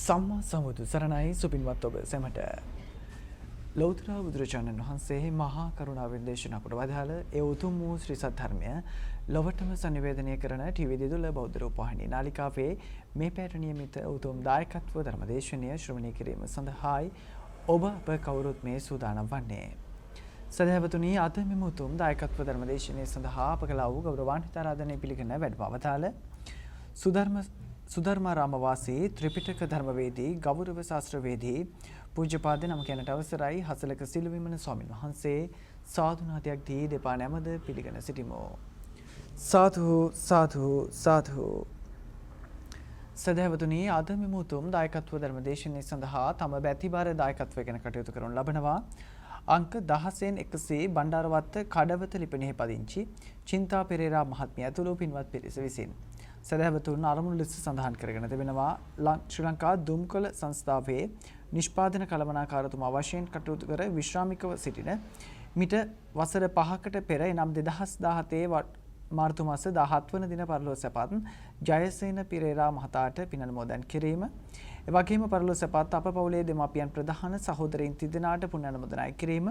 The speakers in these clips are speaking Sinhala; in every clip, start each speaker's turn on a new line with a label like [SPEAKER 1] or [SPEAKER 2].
[SPEAKER 1] සම්මා සම්බුදු සරණයි සුපින්වත් ඔබ සැමට ලෞතර බුදුරජාණන් වහන්සේ මහා කරුණාවෙන් දේශනා කොට වදාළ ඒ උතුම් වූ ශ්‍රී සද්ධර්මය ලොවටම සංනිවේදනය කරන ටීවී දිදුල බෞද්ධ රූපවාහිනී නාලිකාවේ මේ පැයට නියමිත උතුම් දායකත්ව ධර්මදේශනය ශ්‍රවණය කිරීම සඳහායි ඔබ අප කවුරුත් මේ සූදානම් වන්නේ. සදහැවතුනි අද මෙම උතුම් දායකත්ව ධර්මදේශනය සඳහා අප කළා වූ ගෞරවාන්විත ආරාධනය පිළිගෙන වැඩමවතාල සුධර්මාරාම වාසී ත්‍රිපිටක ධර්මවේදී ගෞරව ශාස්ත්‍රවේදී පූජ්‍යපාද නම කියනට අවසරයි හසලක සිළුවිමන ස්වාමින් වහන්සේ සාදුනාදයක් දී දෙපා නැමද පිළිගෙන සිටිමු. සාදු සාදු සාදු. සදහැවතුනි අද මෙම උතුම් දායකත්ව ධර්මදේශනය සඳහා තම බැතිබාර දායකත්වයෙන් කටයුතු කරනු ලබනවා. අංක 10/100 බණ්ඩාරවත්ත කඩවත ලිපිණෙහි පදිංචි චින්තා පෙරේරා මහත්මිය ඇතුළු පින්වත් පිරිස විසින් සදහැවතුන් අරමුණු ලෙස සඳහන් කරගෙන තිබෙනවා. ශ්‍රී ලංකා දුම්කොළ සංස්ථාවේ නිෂ්පාදන කළමනාකාරතුමා වශයෙන් කටයුතු කර විශ්‍රාමිකව සිටින මිට වසර 5කට පෙර එනම් 2017 මාර්තු මාස 17 වන දින පරලොව සැපත් ජයසේන පෙරේරා මහතාට පින් අනුමෝදන් කිරීම. එවැගේම පරලොව සැපත් අප පවුලේ දෙමාපියන් ප්‍රධාන සහෝදරයින් තිදෙනාට පුණ්‍ය අනුමෝදනා කිරීම.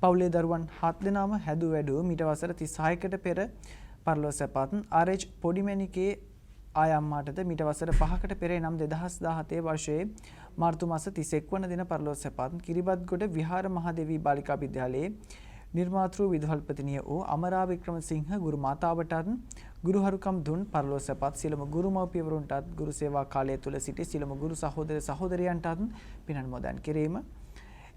[SPEAKER 1] පවුලේ දරුවන් 7 දෙනාම හැදු වැඩු මිට වසර 36කට පෙර පරලොව සැපත් ආර්.එච්. පොඩිමැණිකේ ආයම්මාටද මිට වසර 5කට පෙර නම් 2017 වර්ෂයේ මාර්තු මාස 31 වන දින පරලොව සැපත් කිරිබත්ගොඩ විහාර මහදේවී බාලිකා විද්‍යාලයේ නිර්මාතෘ විදුහල්පතිනිය වූ අමරා වික්‍රමසිංහ ගුරු මාතාවටත් ගුරුහරුකම් දුන් පරලොව සැපත් සියලුම ගුරු මව්පියවරුන්ටත් ගුරු සේවා කාලය තුල සිටි සියලුම ගුරු සහෝදර සහෝදරියන්ටත් පින් අනුමෝදන් කිරීම.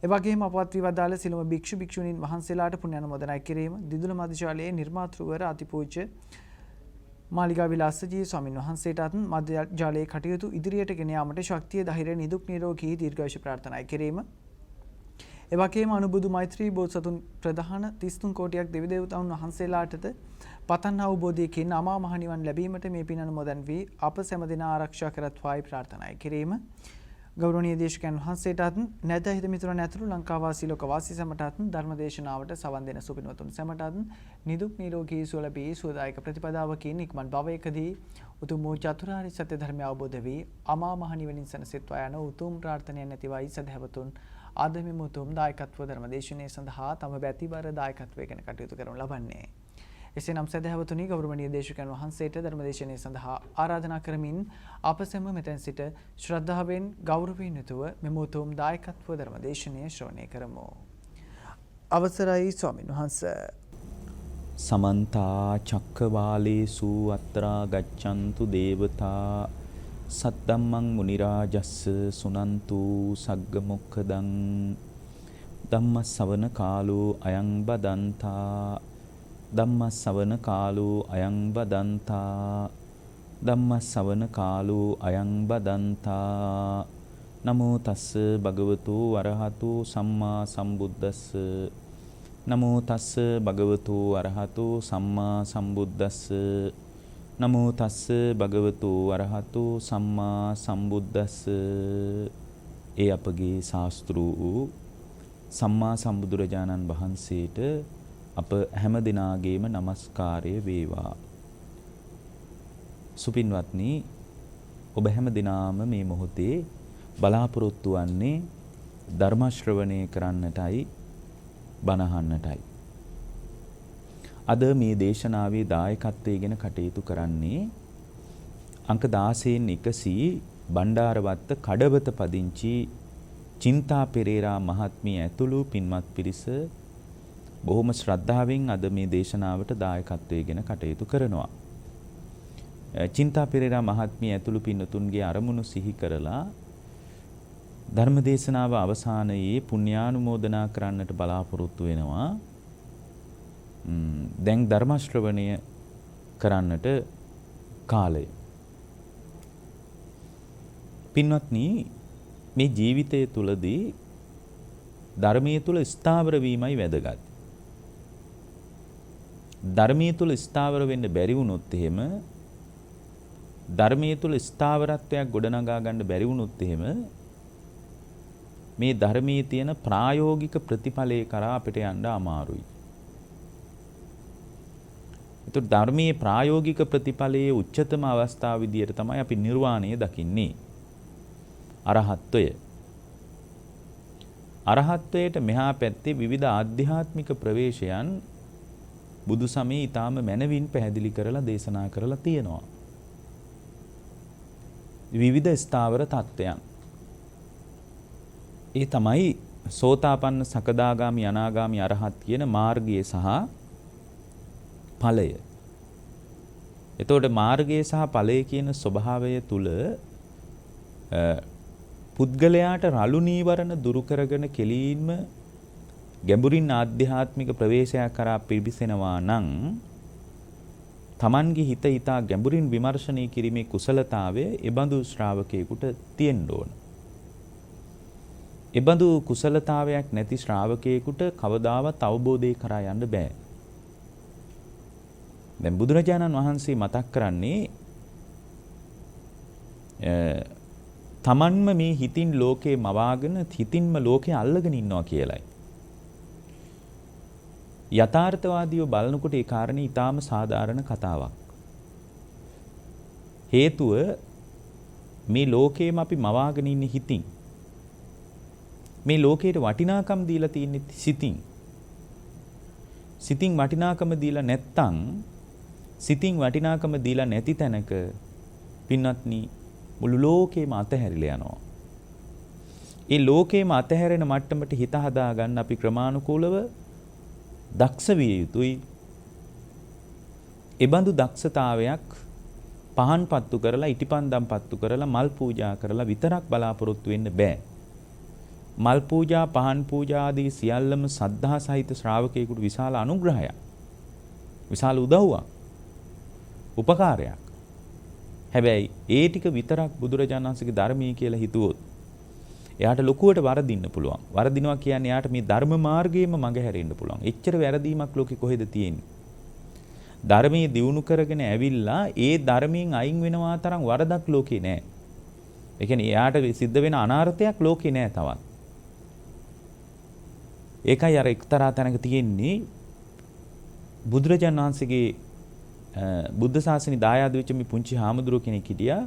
[SPEAKER 1] එවැගේම අපවත් වී වදාළ සියලුම භික්ෂු භික්ෂුණීන් වහන්සේලාට පුණ්‍ය අනුමෝදනා කිරීම. දිදුල මධ්‍යශාලයේ නිර්මාතෘවර අතිපූජ්‍ය මාලිගා විලාසජී ස්වාමින් වහන්සේටත් මධ්‍යජාලයේ කටයුතු ඉදිරියට ගෙන යාමට ශක්තිය ධෛර්ය නිදුක් නිරෝගී දීර්ඝායුෂ ප්‍රාර්ථනා කිරීම. එවැගේම අනුබුදු මෛත්‍රී බෝසතුන් ප්‍රධාන 33 කෝටියක් දෙවි දේවතාවුන් වහන්සේලාටද පතන් අවබෝධයකින් අමා මහ නිවන් ලැබීමට මේ පින් අනුමෝදන් වී අප සෑම දින ආරක්ෂා කරත්වායි ප්‍රාර්ථනා කිරීම. ගෞරවනීය දේශකයන් වහන්සේටත් නැද හිත මිතුරන් ඇතුළු ලංකාවාසී ලෝකවාසී සැමටත් ධර්ම දේශනාවට සවන් දෙන සුපින්වතුන් සැමටත් නිදුක් නිරෝගී සුව ලැබී සුවදායක ප්‍රතිපදාවකින් ඉක්මන් භවයකදී උතුම් වූ චතුරාර්ය සත්‍ය ධර්මය අවබෝධ වී අමා මහ නිවනින් සැනසෙත්වා යන උතුම් ප්‍රාර්ථනයන් ඇතිවයි සදහැවතුන් අද මෙම උතුම් දායකත්ව ධර්ම දේශනය සඳහා තම බැතිබර දායකත්වයෙන් කටයුතු කරනු ලබන්නේ. එසේනම් සදහැවතුනි ගෞරවනීය දේශකයන් වහන්සේට ධර්මදේශනය සඳහා ආරාධනා කරමින් අප සැම මෙතෙන් සිට ශ්‍රද්ධාවෙන් ගෞරවයෙන් යුතුව මෙම උතුම් දායකත්ව ධර්මදේශනය ශ්‍රවණය කරමු. අවසරයි ස්වාමින් වහන්සේ.
[SPEAKER 2] සමන්ත චක්කවාලේසු අත්‍රා ගච්ඡන්තු දේවතා සද්දම්මං මුනි රාජස්ස සුනන්තු සග්ග මොක්ඛදං ධම්මස්සවන කාලෝ අයං බදන්තා ධම්මස්සවන කාලෝ අයං බදන්තා ධම්මස්සවන කාලෝ අයං බදන්තා නමෝ තස්ස භගවතු වරහතු සම්මා සම්බුද්දස්ස නමෝ තස්ස භගවතු වරහතු සම්මා සම්බුද්දස්ස නමෝ තස්ස භගවතු වරහතු සම්මා සම්බුද්දස්ස. ඒ අපගේ ශාස්ත්‍රූ වූ සම්මා සම්බුදුරජාණන් වහන්සේට අප හැම දිනාගේම নমස්කාරය වේවා. සුපින්වත්නි, ඔබ හැම දිනාම මේ මොහොතේ බලාපොරොත්තු වන්නේ ධර්ම ශ්‍රවණය කරන්නටයි බණ අහන්නටයි. අද මේ දේශනාවේ දායකත්වයෙන් කටයුතු කරන්නේ අංක 16/100 බණ්ඩාරවත්ත කඩවත පදිංචි චින්තා පෙරේරා මහත්මිය ඇතුළු පින්වත් පිරිස බොහොම ශ්‍රද්ධාවෙන් අද මේ දේශනාවට දායකත්වයෙන් කටයුතු කරනවා. චින්තා පෙරේරා මහත්මිය ඇතුළු පින්වතුන්ගේ අරමුණු සිහි කරලා ධර්ම දේශනාව අවසානයේ පුණ්‍යානුමෝදනා කරන්නට බලාපොරොත්තු වෙනවා. දැන් ධර්ම ශ්‍රවණය කරන්නට කාලය. පින්වත්නි, මේ ජීවිතය තුලදී ධර්මයේ තුල ස්ථාවර වීමයි වැදගත්. ධර්මයේ තුල ස්ථාවර වෙන්න බැරි වුණොත් එහෙම ධර්මයේ තුල ස්ථාවරත්වයක් ගොඩනගා ගන්න බැරි වුණොත් එහෙම මේ ධර්මයේ තියෙන ප්‍රායෝගික ප්‍රතිඵලයේ කරා අපිට යන්න අමාරුයි. ඒතර ධර්මයේ ප්‍රායෝගික ප්‍රතිඵලයේ උච්චතම අවස්ථාව විදියට තමයි අපි නිර්වාණය දකින්නේ. අරහත්වය. අරහත්වයට මෙහා පැත්තේ විවිධ ආධ්‍යාත්මික ප්‍රවේශයන් බුදු සමයේ ඊටාම මනවින් පැහැදිලි කරලා දේශනා කරලා තියෙනවා. විවිධ ස්ථාවර තත්ත්වයන්. ඒ තමයි සෝතාපන්න සකදාගාමි අනාගාමි අරහත් කියන මාර්ගයේ සහ ඵලය. එතකොට මාර්ගයේ සහ ඵලය කියන ස්වභාවය තුල පුද්ගලයාට රළු නීවරණ දුරු කරගෙන කෙලින්ම ගැඹුරින් ආධ්‍යාත්මික ප්‍රවේශයක් කරා පිවිසෙනවා නම් තමන්ගේ හිත ඊට ගැඹුරින් විමර්ශනය කිරීමේ කුසලතාවය එබඳු ශ්‍රාවකයෙකුට තියෙන්න ඕන. එබඳු කුසලතාවයක් නැති ශ්‍රාවකයෙකුට කවදාවත් අවබෝධය කරා යන්න බෑ. දැන් බුදුරජාණන් වහන්සේ මතක් කරන්නේ තමන්ම මේ හිතින් ලෝකේ මවාගෙන හිතින්ම ලෝකේ අල්ලගෙන ඉන්නවා කියලයි. යථාර්ථවාදීව බලනකොට ඒ කාරණේ ඊටාම සාධාරණ කතාවක්. හේතුව මේ ලෝකේම අපි මවාගෙන ඉන්නේ හිතින්. මේ ලෝකයට වටිනාකම් දීලා තියෙන්නේ සිතින්. සිතින් වටිනාකම දීලා නැත්තම් සිතින් වටිනාකම දීලා නැති තැනක පින්වත්නි මුළු ලෝකේම අතහැරිලා යනවා. ඒ ලෝකේම අතහැරෙන මට්ටමට හිත හදා ගන්න අපි ක්‍රමානුකූලව දක්ෂ විය යුතුයි. එබඳු දක්ෂතාවයක් පහන් පත්තු කරලා ඉටිපන්දම් පත්තු කරලා මල් පූජා කරලා විතරක් බලාපොරොත්තු වෙන්න බෑ. මල් පූජා පහන් පූජා ආදී සියල්ලම සද්ධා සහිත ශ්‍රාවකයෙකුට විශාල අනුග්‍රහයක්. විශාල උදව්වක්. උපකාරයක්. හැබැයි ඒ ටික විතරක් බුදුරජාණන් වහන්සේගේ ධර්මයේ කියලා හිතුවොත් එයාට ලොකුවට වරදින්න පුළුවන්. වරදිනවා කියන්නේ එයාට මේ ධර්ම මාර්ගයේම මඟ හැරෙන්න පුළුවන්. එච්චර වැරදීමක් ලෝකෙ කොහෙද තියෙන්නේ? ධර්මයේ දියුණු කරගෙන ඇවිල්ලා ඒ ධර්මයෙන් අයින් වෙනවා තරම් වරදක් ලෝකේ නෑ. ඒ කියන්නේ එයාට සිද්ධ වෙන අනාර්ථයක් ලෝකේ නෑ තවත්. ඒකයි අර එක්තරා තැනක තියෙන්නේ බුදුරජාණන් වහන්සේගේ බුද්ධ ශාසනය දායාද වෙච්ච මේ පුංචි හාමුදුරුව කෙනෙක් හිටියා.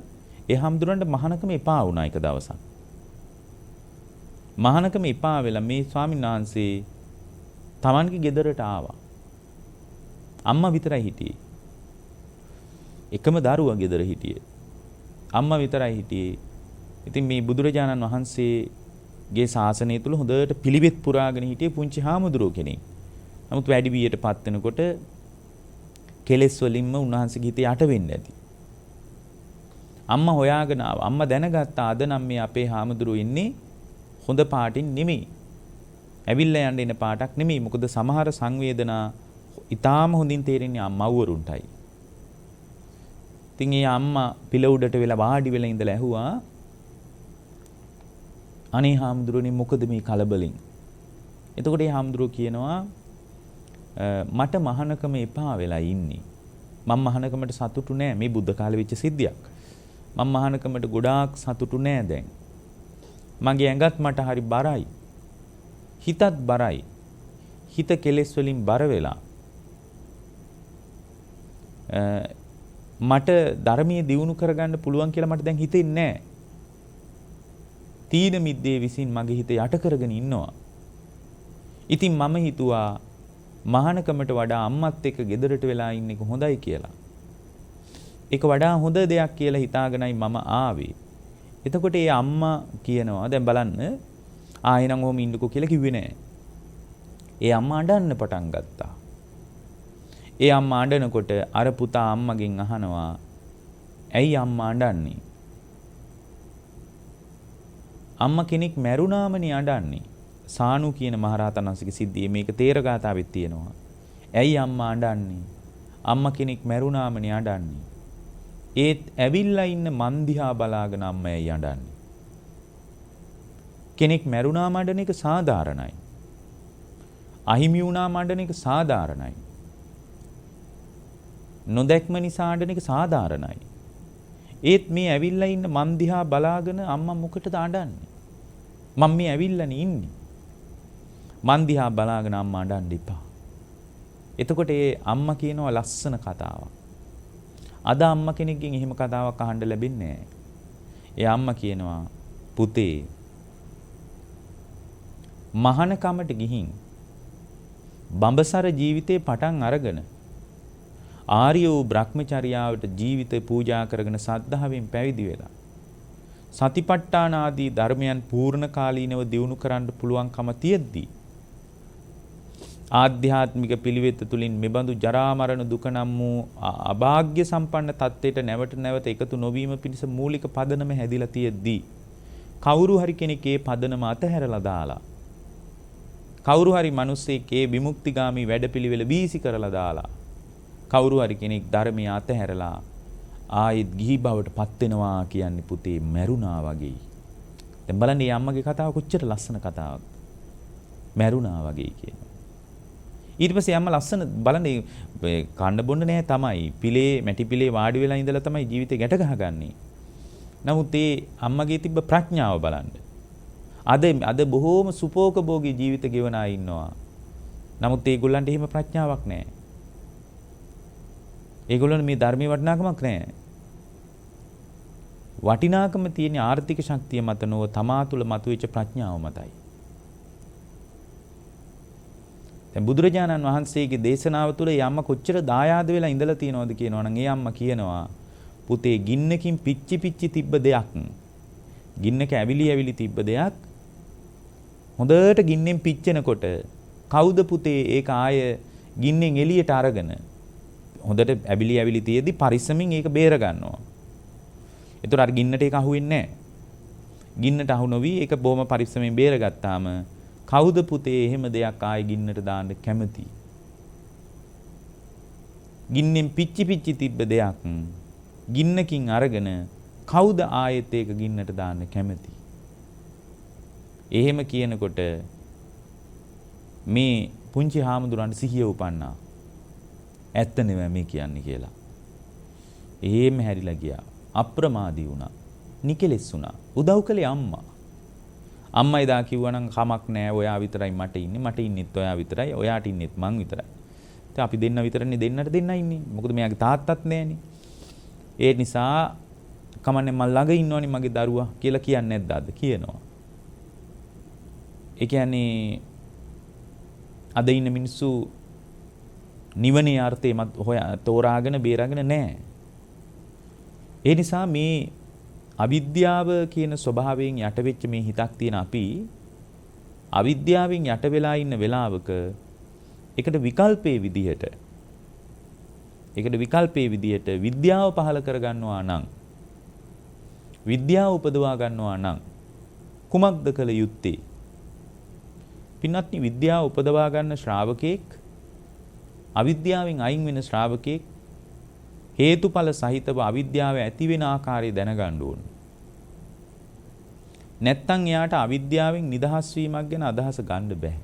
[SPEAKER 2] ඒ හාමුදුරන්ට මහානකම එපා වුණා එක දවසක්. මහානකම එපා වෙලා මේ ස්වාමීන් වහන්සේ තමන්ගේ ගෙදරට ආවා. අම්මා විතරයි හිටියේ. එකම දරුවා ගෙදර හිටියේ. අම්මා විතරයි හිටියේ. ඉතින් මේ බුදුරජාණන් වහන්සේගේ ශාසනය තුල හොඳට පිළිවෙත් පුරාගෙන හිටියේ පුංචි හාමුදුරුව කෙනෙක්. නමුත් වැඩි වියටපත් වෙනකොට කෙලෙස් වලින්ම උන්වහන්සේගේ හිත යට වෙන්නේ නැති. අම්මා හොයාගෙන ආවා. අම්මා දැනගත්තා අද නම් මේ අපේ හාමුදුරුවෝ ඉන්නේ හොඳ පාටින් නෙමෙයි. ඇවිල්ලා යන්න එන පාටක් නෙමෙයි. මොකද සමහර සංවේදනා ඊටාම හොඳින් තේරෙන්නේ අම්මවරුන්ටයි. ඉතින් ඒ අම්මා පිළ උඩට වෙලා වාඩි වෙලා ඉඳලා ඇහුවා අනේ හාමුදුරුවනේ මොකද මේ කලබලෙන්? එතකොට ඒ හාමුදුරුවෝ කියනවා මට මහානකම එපා වෙලා ඉන්නේ. මම මහානකමට සතුටු නෑ. මේ බුද්ධ කාලේ වෙච්ච සිද්ධියක්. මම මහානකමට ගොඩාක් සතුටු නෑ දැන්. මගේ ඇඟත් මට හරි බරයි. හිතත් බරයි. හිත කෙලෙස් වලින් බර වෙලා. මට ධර්මයේ දියුණු කරගන්න පුළුවන් කියලා මට දැන් හිතෙන්නේ නෑ. තීන මිද්දේ විසින් මගේ හිත යට කරගෙන ඉන්නවා. ඉතින් මම හිතුවා මහානකමට වඩා අම්මත් එක්ක ගෙදරට වෙලා ඉන්න එක හොඳයි කියලා. ඒක වඩා හොඳ දෙයක් කියලා හිතාගෙනයි මම ආවේ. එතකොට ඒ අම්මා කියනවා දැන් බලන්න එහෙනම් ඔහොම ඉන්නකෝ කියලා කිව්වේ නෑ. ඒ අම්මා අඬන්න පටන් ගත්තා. ඒ අම්මා අඬනකොට අර පුතා අම්මගෙන් අහනවා ඇයි අම්මා අඬන්නේ? අම්මා කෙනෙක් මැරුණාමනේ අඬන්නේ. සානු කියන මහරහතන් වහන්සේගේ සිද්ධියේ මේක තේරගතාවෙත් තියෙනවා. ඇයි අම්මා අඬන්නේ? අම්මා කෙනෙක් මැරුණාමනේ අඬන්නේ. ඒත් ඇවිල්ලා ඉන්න මන් දිහා බලාගෙන අම්මා ඇයි අඬන්නේ? කෙනෙක් මැරුණාම අඬන එක සාධාරණයි. අහිමි වුණාම අඬන එක සාධාරණයි. නොදැක්ම නිසා අඬන එක සාධාරණයි. ඒත් මේ ඇවිල්ලා ඉන්න මන් දිහා බලාගෙන අම්මා මොකටද අඬන්නේ? මම මේ ඇවිල්ලානේ ඉන්නේ. මන් දිහා බලාගෙන අම්මා අඬන්න එපා. එතකොට ඒ අම්මා කියනවා ලස්සන කතාවක්. අද අම්මා කෙනෙක්ගෙන් එහෙම කතාවක් අහන්න ලැබෙන්නේ නැහැ. ඒ අම්මා කියනවා පුතේ මහානකමට ගිහින් බඹසර ජීවිතේ පටන් අරගෙන ආර්ය වූ බ්‍රහ්මචර්යාවට ජීවිතේ පූජා කරගෙන සද්ධාවෙන් පැවිදි වෙලා සතිපට්ඨාන ආදී ධර්මයන් පූර්ණ කාලීනව දියුණු කරන්න පුළුවන්කම තියෙද්දී ආධ්‍යාත්මික පිළිවෙත තුලින් මෙබඳු ජරා මරණ දුක නම් වූ අභාග්‍ය සම්පන්න තත්ත්වයට නැවත නැවත එකතු නොවීම පිණිස මූලික පදනම හැදිලා තියෙද්දී කවුරු හරි කෙනෙක් ඒ පදනම අතහැරලා දාලා කවුරු හරි මිනිස්සෙක් ඒ විමුක්තිගාමී වැඩපිළිවෙල වීසි කරලා දාලා කවුරු හරි කෙනෙක් ධර්මය අතහැරලා ආයෙත් ගිහි බවට පත් වෙනවා කියන්නේ පුතේ මැරුණා වගේ. දැන් බලන්න මේ අම්මගේ කතාව කොච්චර ලස්සන කතාවක්ද. මැරුණා වගේ කියනවා. ඊට පස්සේ අම්මා ලස්සන බලන්න කන්න බොන්න නෑ තමයි. පිලේ මැටි පිලේ වාඩි වෙලා ඉඳලා තමයි ජීවිතේ ගැට ගහගන්නේ. නමුත් ඒ අම්මගේ තිබ්බ ප්‍රඥාව බලන්න. අද බොහෝම සුපෝකභෝගී ජීවිත ගෙවන අය ඉන්නවා. නමුත් ඒගොල්ලන්ට එහෙම ප්‍රඥාවක් නැහැ. ඒගොල්ලන්ට මේ ධර්මයේ වටිනාකමක් නැහැ. වටිනාකම තියෙන ආර්ථික ශක්තිය මත නොව තමා තුළ මතුවෙච්ච ප්‍රඥාව මතයි. දැන් බුදුරජාණන් වහන්සේගේ දේශනාව තුළ ඒ අම්මා කොච්චර දායාද වෙලා ඉඳලා තියෙනවද කියනවනම් ඒ අම්මා කියනවා පුතේ ගින්නකින් පිච්චි පිච්චි තිබ්බ දෙයක් ගින්නක ඇවිලි තිබ්බ දෙයක් හොඳට ගින්නෙන් පිච්චෙනකොට කවුද පුතේ ඒක ආය ගින්නෙන් එළියට අරගෙන හොඳට ඇවිලි තියෙද්දි පරිස්සමින් ඒක බේර ගන්නවා. ඒතර අර ගින්නට ඒක අහුවෙන්නේ නැහැ. ගින්නට අහු නොවි ඒක බොහොම පරිස්සමින් බේරගත්තාම කවුද පුතේ එහෙම දෙයක් ආය ගින්නට දාන්න කැමති? ගින්නෙන් පිච්චි තිබ්බ දෙයක් ගින්නකින් අරගෙන කවුද ආයෙත් ඒක ගින්නට දාන්න කැමති? එහෙම කියනකොට මේ පුංචි හාමුදුරන්ට සිහිය උපන්නා. ඇත්ත නෙවෙයි මේ කියන්නේ කියලා. එහෙම හැරිලා ගියා. අප්‍රමාදී වුණා. නිකලෙස් වුණා. උදව් කළේ අම්මා. අම්මා එදා කිව්වා නම් කමක් නෑ ඔයා විතරයි මට ඉන්නේ. මට ඉන්නෙත් ඔයා විතරයි. ඔයාට ඉන්නෙත් මං විතරයි. ඉතින් අපි දෙන්න විතරනේ දෙන්නට දෙන්නයි ඉන්නේ. මොකද මෙයාගේ තාත්තත් නෑනේ. ඒ නිසා කමන්නේ මම ළඟ ඉන්නවනේ මගේ දරුවා කියලා කියන්නේ නැද්ද අද කියනවා. ඒ කියන්නේ අද ඉන්න මිනිස්සු නිවනේ අර්ථය තෝරාගෙන බේරාගෙන නැහැ. ඒ නිසා මේ අවිද්‍යාව කියන ස්වභාවයෙන් යට වෙච්ච මේ හිතක් තියෙන අපි අවිද්‍යාවෙන් යට වෙලා ඉන්න වෙලාවක ඒකට විකල්පේ විදිහට විද්‍යාව පහල කර ගන්නවා නම් විද්‍යාව උපදවා ගන්නවා නම් කුමක්ද කළ යුත්තේ? පින්වත්නි විද්‍යාව උපදවා ගන්න ශ්‍රාවකෙක් අවිද්‍යාවෙන් අයින් වෙන ශ්‍රාවකෙක් හේතුඵල සහිතව අවිද්‍යාව ඇති වෙන ආකාරය දැනගන්න ඕන. නැත්තම් එයාට අවිද්‍යාවෙන් නිදහස් වීමක් ගැන අදහස ගන්න බෑ.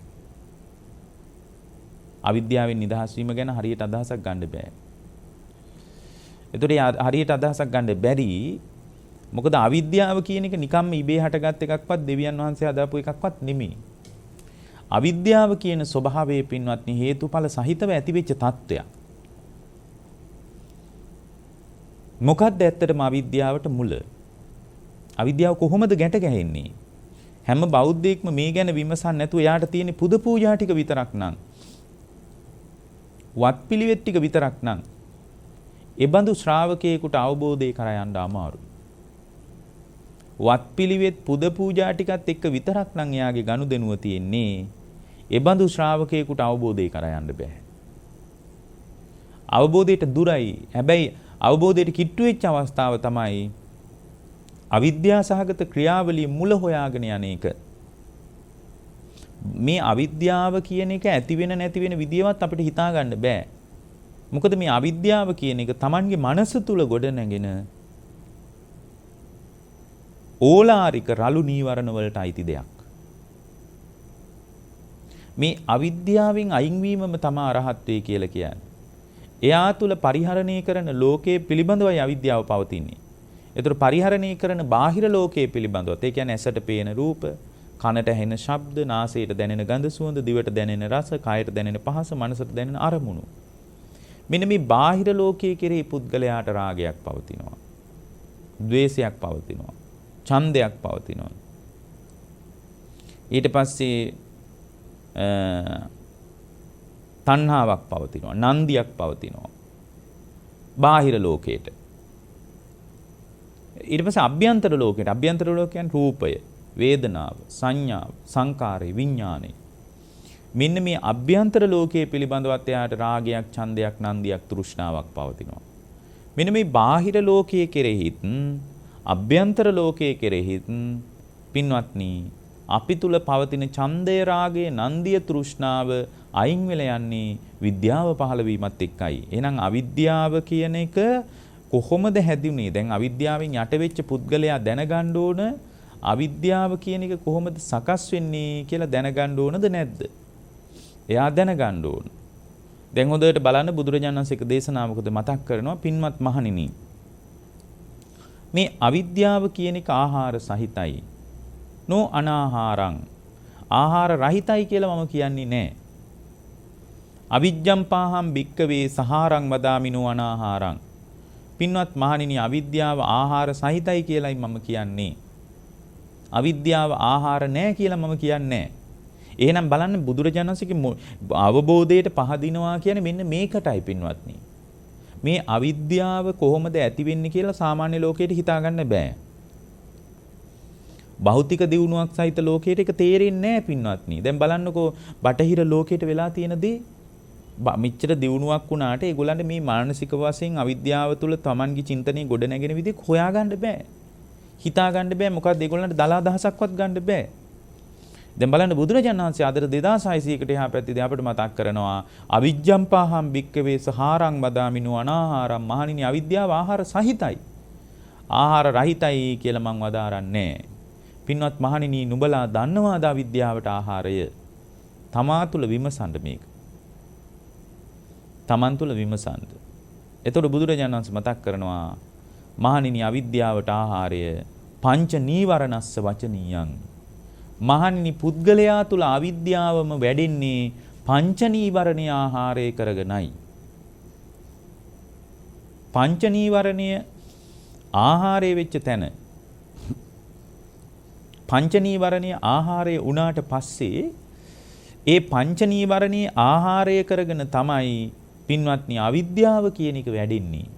[SPEAKER 2] අවිද්‍යාවෙන් නිදහස් වීම ගැන හරියට අදහසක් ගන්න බෑ. ඒතකොට හරියට අදහසක් ගන්න බැරි. මොකද අවිද්‍යාව කියන එක නිකම්ම ඉබේ හටගත් එකක්වත් දෙවියන් වහන්සේ හදාපු එකක්වත් නෙමෙයි. අවිද්‍යාව කියන ස්වභාවයේ පින්වත්නි හේතුඵල සහිතව ඇතිවෙච්ච තත්ත්වයක්. මොකක්ද ඇත්තටම අවිද්‍යාවට මුල? අවිද්‍යාව කොහොමද ගැට ගැහෙන්නේ? හැම බෞද්ධයෙක්ම මේ ගැන විමසන්නේ නැතුව එයාට තියෙන පුද පූජා ටික විතරක් නම් වත් පිළිවෙත් ටික විතරක් නම් ඒ බඳු ශ්‍රාවකයෙකුට අවබෝධය කරා යන්න අමාරුයි. වත් පිළිවෙත් පුද පූජා ටිකත් එක්ක විතරක් නම් එයාගේ ගනුදෙනුව තියෙන්නේ. ඒ බඳු ශ්‍රාවකයෙකුට අවබෝධය කරා යන්න බෑ. අවබෝධයට දුරයි. හැබැයි අවබෝධයට කිට්ටු වෙච්ච අවස්ථාව තමයි අවිද්‍යා සහගත ක්‍රියාවලිය මුල හොයාගෙන යන එක. මේ අවිද්‍යාව කියන එක ඇති වෙන නැති වෙන විදියවත් අපිට හිතා ගන්න බෑ. මොකද මේ අවිද්‍යාව කියන එක Tamanගේ මනස තුල ගොඩ නැගෙන ඕලාරික රළු නීවරණ වලට අයිති දෙයක්. මේ අවිද්‍යාවෙන් අයින් වීමම තමයි අරහත්ත්වය කියලා කියන්නේ. එයා තුල පරිහරණය කරන ලෝකයේ පිළිබඳවයි අවිද්‍යාව පවතින්නේ. ඒතර පරිහරණය කරන බාහිර ලෝකයේ පිළිබඳවත් ඒ කියන්නේ ඇසට පේන රූප, කනට ඇහෙන ශබ්ද, නාසයට දැනෙන ගඳ සුවඳ, දිවට දැනෙන රස, කයට දැනෙන පහස, මනසට දැනෙන අරමුණු. මෙන්න මේ බාහිර ලෝකයේ කෙරෙහි පුද්ගලයාට රාගයක් පවතිනවා. ද්වේෂයක් පවතිනවා. ඡන්දයක් පවතිනවා. ඊට පස්සේ තණ්හාවක් පවතිනවා. නන්දියක් පවතිනවා. බාහිර ලෝකයට. ඊට පස්සේ අභ්‍යන්තර ලෝකයට. අභ්‍යන්තර ලෝක කියන්නේ රූපය, වේදනාව, සංඥාව, සංකාරය, විඥානය. මෙන්න මේ අභ්‍යන්තර ලෝකයේ පිළිබඳවත් එයාට රාගයක්, ඡන්දයක්, නන්දියක්, තෘෂ්ණාවක් පවතිනවා. මෙන්න මේ බාහිර ලෝකයේ කෙරෙහිත් අභ්‍යන්තර ලෝකයේ කෙරෙහිත් පින්වත්නි අපි තුල පවතින ඡන්දය, රාගය, නන්දිය, තෘෂ්ණාව අයින් වෙලා යන්නේ විද්‍යාව පහළ වීමත් එක්කයි. එහෙනම් අවිද්‍යාව කියන එක කොහොමද හැදුනේ? දැන් අවිද්‍යාවෙන් යට වෙච්ච පුද්ගලයා දැනගන්න ඕන අවිද්‍යාව කියන එක කොහොමද සකස් වෙන්නේ කියලා දැනගන්න ඕනද නැද්ද? එයා දැනගන්න ඕන. දැන් හොඳට බලන්න බුදුරජාණන් වහන්සේක දේශනාවකද මතක් කරනවා පින්වත් මහණෙනි. මේ අවිද්‍යාව කියන එක ආහාර සහිතයි. නෝ අනාහාරං. ආහාර රහිතයි කියලා මම කියන්නේ නැහැ. අවිජ්ජම් පාහම් භික්කවේ සහාරං වදාමිනෝ අනාහාරං. පින්වත් මහණෙනි අවිද්‍යාව ආහාර සහිතයි කියලායි මම කියන්නේ. අවිද්‍යාව ආහාර නැහැ කියලා මම කියන්නේ. එහෙනම් බලන්න බුදුරජාණන් වහන්සේගේ අවබෝධයට පහදිනවා කියන්නේ මෙන්න මේකටයි පින්වත්නි. මේ අවිද්‍යාව කොහොමද ඇති වෙන්නේ කියලා සාමාන්‍ය ලෝකයට හිතා ගන්න බෑ. භෞතික දියුණුවක් සහිත ලෝකයට ඒක තේරෙන්නේ නැහැ පින්වත්නි. දැන් බලන්නකෝ බටහිර ලෝකයට වෙලා තියෙන දේ මෙච්චර දියුණුවක් වුණාට ඒගොල්ලන්ට මේ මානසික වශයෙන් අවිද්‍යාව තුළ Tamanගේ චින්තනයේ ගොඩ නැගෙන විදිහ හොයාගන්න බෑ. හිතාගන්න බෑ. මොකද ඒගොල්ලන්ට දලා දහසක්වත් ගන්න බෑ. දැන් බලන්න බුදුරජාණන් වහන්සේ අදට 2600කට එහා පැත්තේදී අපිට මතක් කරනවා අවිජ්ජම් පාහම් භික්කවේ සහාරං වදාමිනෝ අනාහාරම්. මහණෙනි අවිද්‍යාව ආහාර සහිතයි. ආහාර රහිතයි කියලා මං වදාරන්නේ. පින්වත් මහණෙනි නුඹලා දන්නවාද අවිද්‍යාවට ආහාරය? තමා තුළ විමසන්න මේක. තමන් තුළ විමසන්න. එතකොට බුදුරජාණන් වහන්සේ මතක් කරනවා මහණෙනි අවිද්‍යාවට ආහාරය පංච නීවරණස්ස වචනීයං. මහණෙනි පුද්ගලයා තුළ අවිද්‍යාවම වැඩෙන්නේ පංච නීවරණය ආහාරය කරගෙනයි. පංච නීවරණය ආහාරය වෙච්ච තැන පංච නීවරණය ආහාරය වුණාට පස්සේ ඒ පංච නීවරණයේ ආහාරය කරගෙන තමයි පින්වත්නි අවිද්‍යාව කියන එක වැඩෙන්නේ.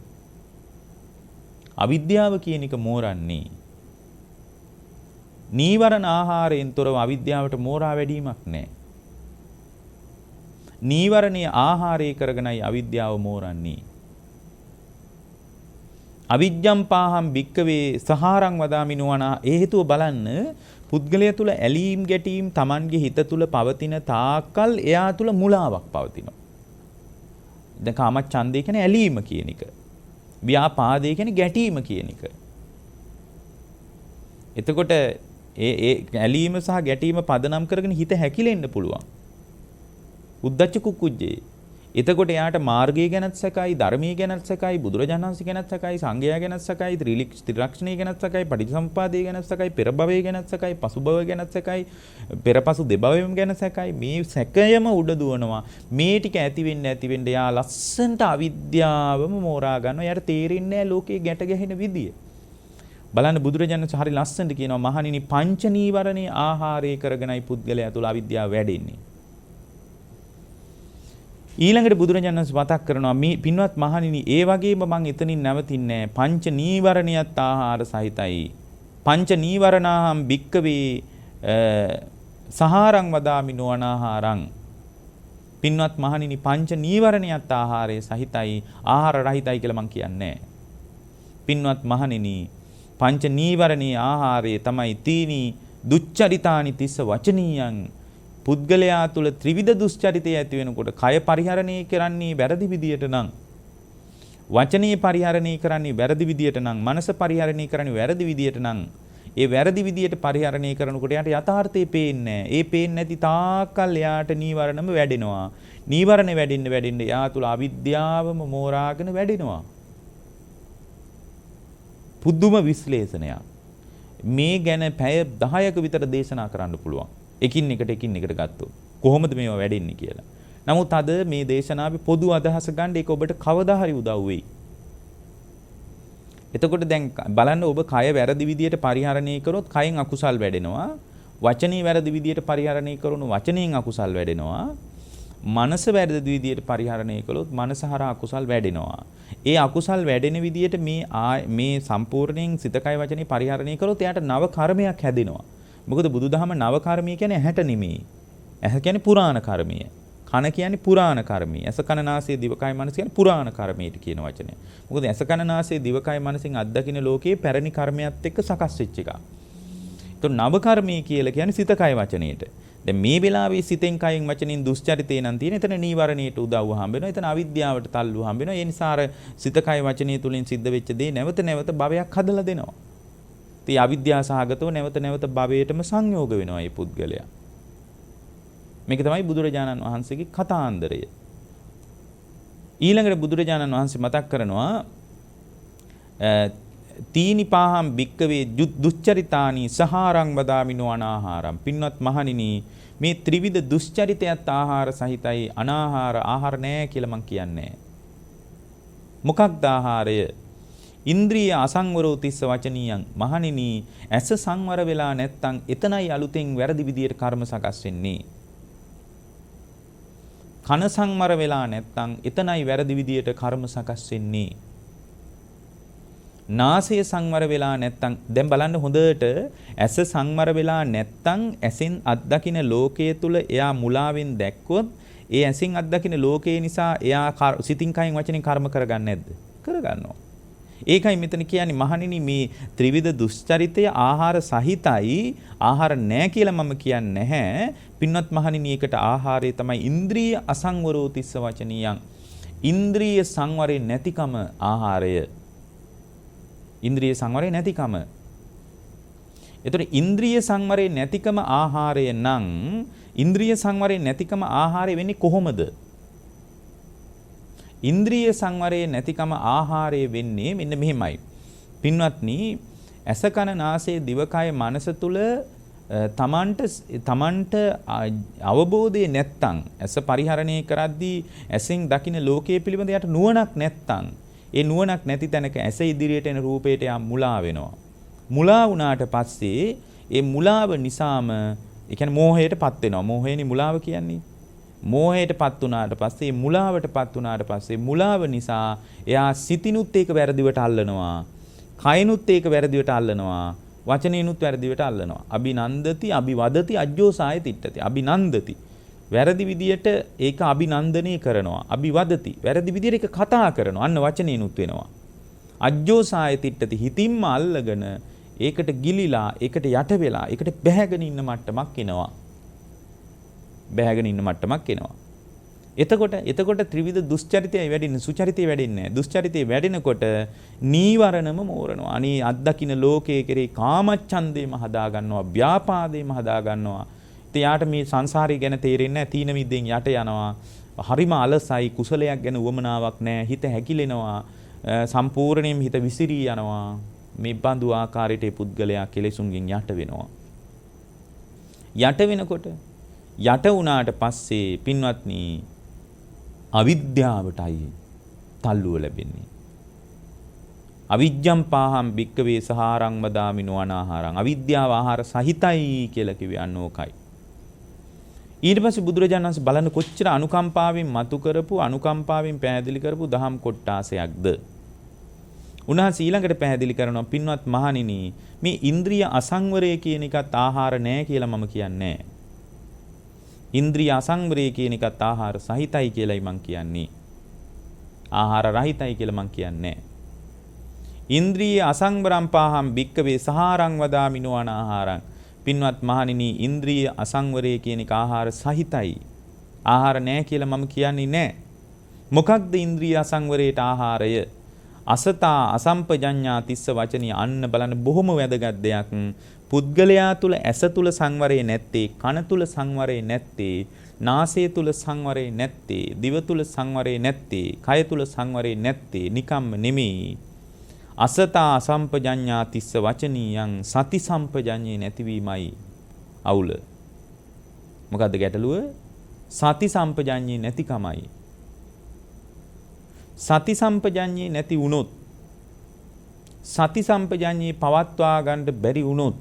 [SPEAKER 2] අවිද්‍යාව කියන එක මෝරන්නේ. නීවරණ ආහාරයෙන් තොරව අවිද්‍යාවට මෝරා වැඩීමක් නැහැ. නීවරණයේ ආහාරය කරගෙනයි අවිද්‍යාව මෝරන්නේ. අවිජ්ජම් පාහම් භික්කවේ සහාරං වදාමිනවනා. ඒ හේතුව බලන්න පුද්ගලයා තුල ඇලීම් ගැටීම් Tamanගේ හිත තුල පවතින තාක්කල් එයා තුල මුලාවක් පවතිනවා. දැන් කාමච්ඡන්දය කියන්නේ ඇලීම කියන එක. ව්‍යාපාදය කියන්නේ ගැටීම කියන එක. එතකොට ඒ ඇලීම සහ ගැටීම පදනම් කරගෙන හිත හැකිලෙන්න පුළුවන්. උද්දච්ච කුක්කුජ්ජේ. එතකොට එයාට මාර්ගය ගැනත් සැකයි, ධර්මයේ ගැනත් සැකයි, බුදුරජාණන් වහන්සේ ගැනත් සැකයි, සංඝයා ගැනත් සැකයි, ත්‍රිලක්ෂණය ගැනත් සැකයි, පටිච්චසමුප්පාදය ගැනත් සැකයි, පෙර භවය ගැනත් සැකයි, පසු භවය ගැනත් සැකයි, පෙරපසු දෙභවයම ගැන සැකයි. මේ සැකයම උඩ දුවනවා. මේ ටික ඇති වෙන්න යා ලස්සන්ට අවිද්‍යාවම මෝරා ගන්නවා. යාට තේරෙන්නේ නැහැ ලෝකේ ගැට ගැහෙන විදිය. බලන්න බුදුරජාණන් වහන්සේ හරි ලස්සනට කියනවා මහණෙනි පංච නීවරණේ ආහාරය කරගෙනයි පුද්ගලයා තුළ අවිද්‍යාව වැඩෙන්නේ. ඊළඟට බුදුරජාණන් වහන්සේ මතක් කරනවා මේ පින්වත් මහණෙනි ඒ වගේම මම එතනින් නැවතින්නේ පංච නීවරණියත් ආහාර සහිතයි. පංච නීවරණාහම් භික්කවේ සහාරං වදාමිනෝ අනාහාරං. පින්වත් මහණෙනි පංච නීවරණියත් ආහාරය සහිතයි. ආහාර රහිතයි කියලා මම කියන්නේ. පින්වත් මහණෙනි පංච නීවරණී ආහාරය තමයි තීනි දුච්චරිතානි තිස්ස වචනීයං. පුද්ගලයා තුළ ත්‍රිවිධ දුස්චරිතය ඇති වෙනකොට කය පරිහරණය කරන්නේ වැරදි විදියට නම්, වචනේ පරිහරණය කරන්නේ වැරදි විදියට නම්, මනස පරිහරණය කරන්නේ වැරදි විදියට නම්, ඒ වැරදි විදියට පරිහරණය කරනකොට යාට යථාර්ථය පේන්නේ නැහැ. ඒ පේන්නේ නැති තාක්කල් යාට නීවරණම වැඩෙනවා. නීවරණ වැඩෙන්න යා තුළ අවිද්‍යාවම මෝරාගෙන වැඩෙනවා. පුදුම විශ්ලේෂණයක්. මේ ගැන පැය 10ක විතර දේශනා කරන්න පුළුවන්. එකින් එකට ගත්තොත් කොහොමද මේවා වැඩෙන්නේ කියලා. නමුත් අද මේ දේශනාවේ පොදු අදහස ගන්න ඒක ඔබට කවදා හරි උදව් වෙයි. එතකොට දැන් බලන්න ඔබ කය වැරදි විදියට පරිහරණය කරොත් කයෙන් අකුසල් වැඩෙනවා. වචනේ වැරදි විදියට පරිහරණය කරනොත් වචනයෙන් අකුසල් වැඩෙනවා. මනස වැරදි විදියට පරිහරණය කළොත් මනස හරහා අකුසල් වැඩෙනවා. ඒ අකුසල් වැඩෙන විදියට මේ සම්පූර්ණයෙන් සිත කය වචනේ පරිහරණය කළොත් එයාට නව කර්මයක් හැදෙනවා. මොකද බුදුදහම නව කර්මය කියන්නේ ඇහැට නෙමෙයි. ඇහැ කියන්නේ පුරාණ කර්මය. කන කියන්නේ පුරාණ කර්මය. ඇස කන නාසය දිවකය මනස කියන්නේ පුරාණ කර්මයට කියන වචනය. මොකද ඇස කන නාසය දිවකය මනසෙන් අත්දකින්න ලෝකයේ පැරණි කර්මයක් එක්ක සකස් වෙච්ච එකක්. ඒතකොට නව කර්මය කියලා කියන්නේ සිත කය වචනේට. දැන් මේ වෙලාවේ සිතෙන් කයෙන් වචනෙන් දුස්චරිතේ නම් තියෙන. එතන නීවරණයට උදව්ව හම්බ වෙනවා. එතන අවිද්‍යාවට තල්ලු හම්බ වෙනවා. ඒ නිසා අර සිත කය වචනේ තුලින් සිද්ධ වෙච්ච දේ නැවත නැවත භවයක් හදලා දෙනවා. ඉතින් අවිද්‍යාව සහගතව නැවත නැවත භවයටම සංයෝග වෙනවා මේ පුද්ගලයා. මේක තමයි බුදුරජාණන් වහන්සේගේ කතාන්දරය. ඊළඟට බුදුරජාණන් වහන්සේ මතක් කරනවා තීනි පාහම් භික්කවේ දුස්චරිතානි සහාරං වදාමිනෝ අනාහාරම්. පින්වත් මහණෙනි, මේ ත්‍රිවිධ දුස්චරිතයත් ආහාර සහිතයි. ආහාර නෑ කියලා මං කියන්නේ. මොකක්ද ආහාරය? ඉන්ද්‍රිය අසංවරෝ තිස්ස වචනියං. මහණෙනි, ඇස සංවර වෙලා නැත්තම් එතනයි අලුතෙන් වැරදි විදියට කර්ම සකස් වෙන්නේ. කන සංවර වෙලා නැත්තම් එතනයි වැරදි විදියට කර්ම සකස් වෙන්නේ. නාසය සංවර වෙලා නැත්තම් දැන් බලන්න හොඳට ඇස සංවර වෙලා නැත්තම් ඇසෙන් අත්දකින්න ලෝකයේ තුල එයා මුලාවෙන් දැක්කොත් ඒ ඇසින් අත්දකින්න ලෝකයේ නිසා එයා සිතින් කයින් වචනෙන් කර්ම කරගන්නේ නැද්ද? කරගන්නවා. ඒකයි මෙතන කියන්නේ මහණෙනි, මේ ත්‍රිවිධ දුස්චරිතය ආහාර සහිතයි. ආහාර නැහැ කියලා මම කියන්නේ නැහැ. පින්වත් මහණෙනි, ඒකට ආහාරය තමයි ඉන්ද්‍රිය අසංවරෝ තිස්ස වචනියං. ඉන්ද්‍රිය සංවරේ නැතිකම ආහාරය. ඉන්ද්‍රිය සංවරේ නැතිකම. එතකොට ඉන්ද්‍රිය සංවරේ නැතිකම ආහාරය නම් ඉන්ද්‍රිය සංවරේ නැතිකම ආහාරය වෙන්නේ කොහොමද? ඉන්ද්‍රිය සංවරේ නැතිකම ආහාරය වෙන්නේ මෙන්න මෙහෙමයි. පින්වත්නි, ඇස කන නාසය දිවකය මනස තුල තමන්ට අවබෝධය නැත්තම්, ඇස පරිහරණය කරද්දී ඇසෙන් දකින්න ලෝකයේ පිළිබඳ යට නුවණක් නැත්තම්, ඒ නුවණක් නැති තැනක ඇස ඉදිරියට එන රූපයට යා මුලා වෙනවා. මුලා වුණාට පස්සේ ඒ මුලාව නිසාම ඒ කියන්නේ මෝහයටපත් වෙනවා. මෝහයනේ මුලාව කියන්නේ. මෝහයටපත් වුණාට පස්සේ මුලාවටපත් වුණාට පස්සේ මුලාව නිසා එයා සිතිනුත් ඒක වැරදිවට අල්ලනවා. කයනුත් ඒක වැරදිවට අල්ලනවා. වචනේනුත් වැරදිවට අල්ලනවා. අභිනන්දති අභිවදති අජ්ජෝසාය තිට්ඨති. අභිනන්දති වැරදි විදියට ඒක අභිනන්දනය කරනවා. අභිවදති වැරදි විදියට ඒක කතා කරනවා. අන්න වචනේනුත් වෙනවා. අජ්ජෝසාය තිට්ඨති හිතින්ම අල්ලගෙන ඒකට ගිලිලා ඒකට යට වෙලා ඒකට බැහැගෙන ඉන්න මට්ටමක් එනවා. බැහැගෙන ඉන්න මට්ටමක් එනවා. එතකොට ත්‍රිවිධ දුස්චරිතය වැඩින්නේ සුචරිතය වැඩින්නේ නැහැ. දුස්චරිතය වැඩෙනකොට නීවරණම මෝරනවා. අනේ අත්දකින්න ලෝකයේ කෙරේ කාමච්ඡන්දේම හදා ගන්නවා, ව්‍යාපාදේම හදා ගන්නවා. ඉතින් යාට මේ සංසාරය ගැන තේරෙන්නේ නැහැ. තීන මිද්දෙන් යට යනවා. හරිම අලසයි, කුසලයක් ගැන උවමනාවක් නැහැ. හිත හැකිලෙනවා. සම්පූර්ණයෙන්ම හිත විසිරී යනවා. මේ බඳු ආකාරයට ඒ පුද්ගලයා කෙලෙසුන්ගෙන් යට වෙනවා. යට වෙනකොට යට වුණාට පස්සේ පින්වත්නි, අවිද්‍යාවටයි තල්ලුව ලැබෙන්නේ. අවිජ්ජම් පාහම් භික්කවේ සහාරං වදාමිනෝ අනාහාරං. අවිද්‍යාව ආහාර සහිතයි කියලා කිව්වේ අන්න ඕකයි. ඊට පස්සේ බුදුරජාණන් වහන්සේ බලන්න කොච්චර අනුකම්පාවෙන් මතු කරපු, අනුකම්පාවෙන් පැහැදිලි කරපු දහම් කොටාසයක්ද. උන්වහන්සේ ඊළඟට පැහැදිලි කරනවා, පින්වත් මහණෙනි, මේ ඉන්ද්‍රිය අසංවරය කියන එකත් ආහාර නෑ කියලා මම කියන්නේ. ඉන්ද්‍රිය අසංවරය කියන එකත් ආහාර සහිතයි කියලායි මං කියන්නේ. ආහාර රහිතයි කියලා මං කියන්නේ. ඉන්ද්‍රිය අසංවරම් පාහම් භික්කවේ සහාරං වදාමිනෝ අනාහාරං. පින්වත් මහණෙනි, ඉන්ද්‍රිය අසංවරය කියන එක ආහාර සහිතයි. ආහාර නෑ කියලා මම කියන්නේ නෑ. මොකක්ද ඉන්ද්‍රිය අසංවරයට ආහාරය? අසතා අසම්පජඤ්ඤා තිස්ස වචනිය. අන්න බලන්න බොහොම වැදගත් දෙයක්. පුද්ගලයා තුල ඇස තුල සංවරය නැත්තේ, කන තුල සංවරය නැත්තේ, නාසය තුල සංවරය නැත්තේ, දිව තුල සංවරය නැත්තේ, කය තුල සංවරය නැත්තේ නිකම්ම නෙමෙයි. අසතා අසම්පජඤ්ඤා තිස්ස වචනියං සති සම්පජඤ්ඤේ නැතිවීමයි අවුල. මොකද්ද ගැටලුව? සති සම්පජඤ්ඤේ නැතිකමයි. සති සම්පජඤ්ඤේ නැති වුණොත් සති සම්පජඤ්ඤේ පවත්වා ගන්න බැරි වුණොත්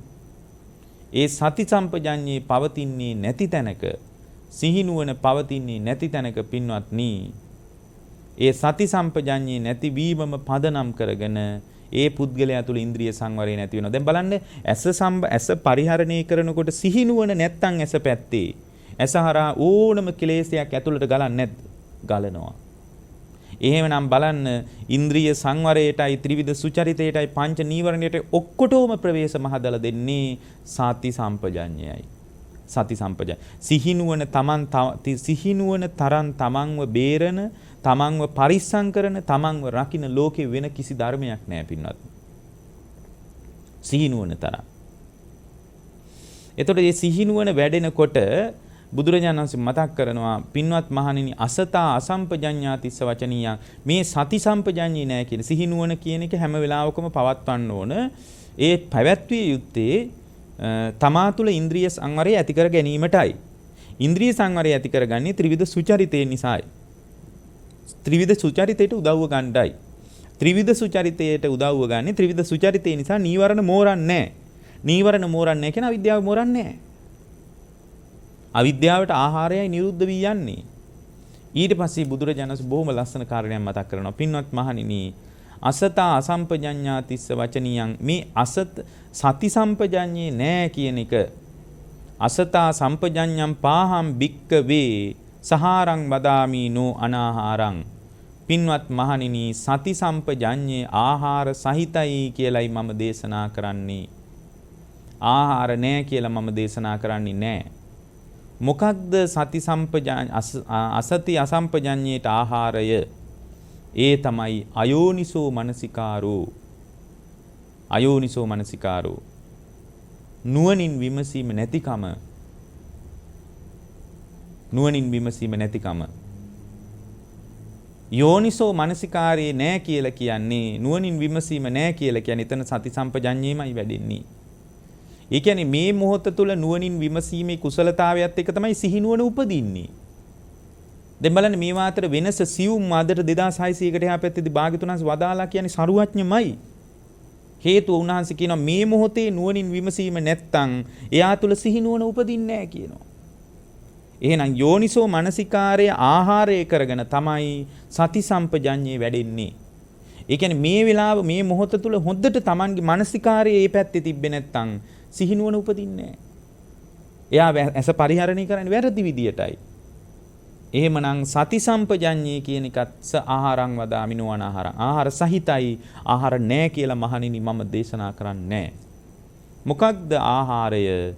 [SPEAKER 2] ඒ සති සම්පජඤ්ඤේ පවතින්නේ නැති තැනක සිහිනුවන පවතින්නේ නැති තැනක පින්වත්නි ඒ සති සම්පජඤ්ඤේ නැති වීමම පදනම් කරගෙන ඒ පුද්ගලයා තුළ ඉන්ද්‍රිය සංවරය නැති වෙනවා. දැන් බලන්න ඇස පරිහරණය කරනකොට සිහිනුවන නැත්තම් ඇස පැත්තේ ඇස හරහා ඕනම කෙලෙසයක් ඇතුළට ගලන්නේ නැද්ද? ගලනවා. එහෙමනම් බලන්න ඉන්ද්‍රිය සංවරයටයි ත්‍රිවිධ සුචරිතයටයි පංච නීවරණයට ඔක්කොටම ප්‍රවේශ මහදල දෙන්නේ සති සම්පජඤ්ඤයයි. සති සම්පජඤ්ඤය. සිහිනුවන තරම් තමන්ව බේරන, තමන්ව පරිස්සම් කරන, තමන්ව රකින්න ලෝකේ වෙන කිසි ධර්මයක් නැහැ පින්වත්. සිහිනුවන තරම්. එතකොට මේ සිහිනුවන වැඩෙනකොට බුදුරජාණන් වහන්සේ මතක් කරනවා පින්වත් මහණෙනි අසතා අසම්පජඤ්ඤාතිස්ස වචනීයං මේ සති සම්පජඤ්ඤේ නැහැ කියන සිහිනුවන කියන එක හැම වෙලාවකම පවත්වන්න ඕන. ඒ පැවැත්විය යුත්තේ තමා තුළ ඉන්ද්‍රිය සංවරය ඇති කර ගැනීමටයි. ඉන්ද්‍රිය සංවරය ඇති කරගන්නේ ත්‍රිවිධ සුචරිතය නිසායි. ත්‍රිවිධ සුචරිතයට උදව්ව ගන්නයි. ත්‍රිවිධ සුචරිතයට උදව්ව ගන්නේ ත්‍රිවිධ සුචරිතය නිසා නීවරණ මෝරන්නේ නැහැ. නීවරණ මෝරන්නේ නැහැ කියන අවිද්‍යාව මෝරන්නේ නැහැ. අවිද්‍යාවට ආහාරයයි නිරුද්ධ වී යන්නේ. ඊට පස්සේ බුදුරජාණන් වහන්සේ බොහොම ලස්සන කාරණයක් මතක් කරනවා. පින්වත් මහණෙනි අසතා අසම්පජඤ්ඤාතිස්ස වචනියං මේ සති සම්පජඤ්ඤේ නෑ කියන එක අසතා සම්පජඤ්ඤං පාහම් භික්කවේ සහාරං වදාමි නෝ අනාහාරං. පින්වත් මහණෙනි සති සම්පජඤ්ඤේ ආහාර සහිතයි කියලයි මම දේශනා කරන්නේ. ආහාර නෑ කියලා මම දේශනා කරන්නේ නෑ. මොකක්ද සති අසති අසම්පජඤ්ඤේට ආහාරය? ඒ තමයි අයෝනිසෝ මනසිකාරෝ. අයෝනිසෝ මනසිකාරෝ. නුවණින් විමසීම නැතිකම. නුවණින් විමසීම නැතිකම. යෝනිසෝ මනසිකාරේ නෑ කියලා කියන්නේ නුවණින් විමසීම නෑ කියලා කියන්නේ එතන සති සම්පජඤ්ඤේමයි වැඩෙන්නේ. ඒ කියන්නේ මේ මොහොත තුළ නුවණින් විමසීමේ කුසලතාවයත් එක තමයි සිහිනුවන උපදින්නේ. දැන් බලන්න මේ මාතර වෙනස සියුම් ආදර 2600කට එහා පැත්තේදී භාග්‍යතුන් වහන්සේ වදාලා කියන්නේ සරුවඥමයි. හේතුව උන්වහන්සේ කියනවා මේ මොහොතේ නුවණින් විමසීම නැත්තම් එයා තුළ සිහිනුවන උපදින්නේ නැහැ කියනවා. එහෙනම් යෝනිසෝ මනසිකාරය ආහාරය කරගෙන තමයි සති සම්පජඤ්ඤේ වැඩෙන්නේ. ඒ කියන්නේ මේ වෙලාව මේ මොහොත තුළ හොඳට Tamanගේ මනසිකාරය මේ පැත්තේ තිබ්බේ නැත්තම් සිහිනුවන උපදින්නේ නැහැ. එයා ඇස පරිහරණය කරන්නේ වැරදි විදියටයි. එහෙමනම් සති සම්පජඤ්ඤේ කියන එකත් ආහාරං වදාමි නොඅනාහාරං. ආහාර සහිතයි ආහාර නැහැ කියලා මහණෙනි මම දේශනා කරන්නේ නැහැ. මොකක්ද ආහාරය?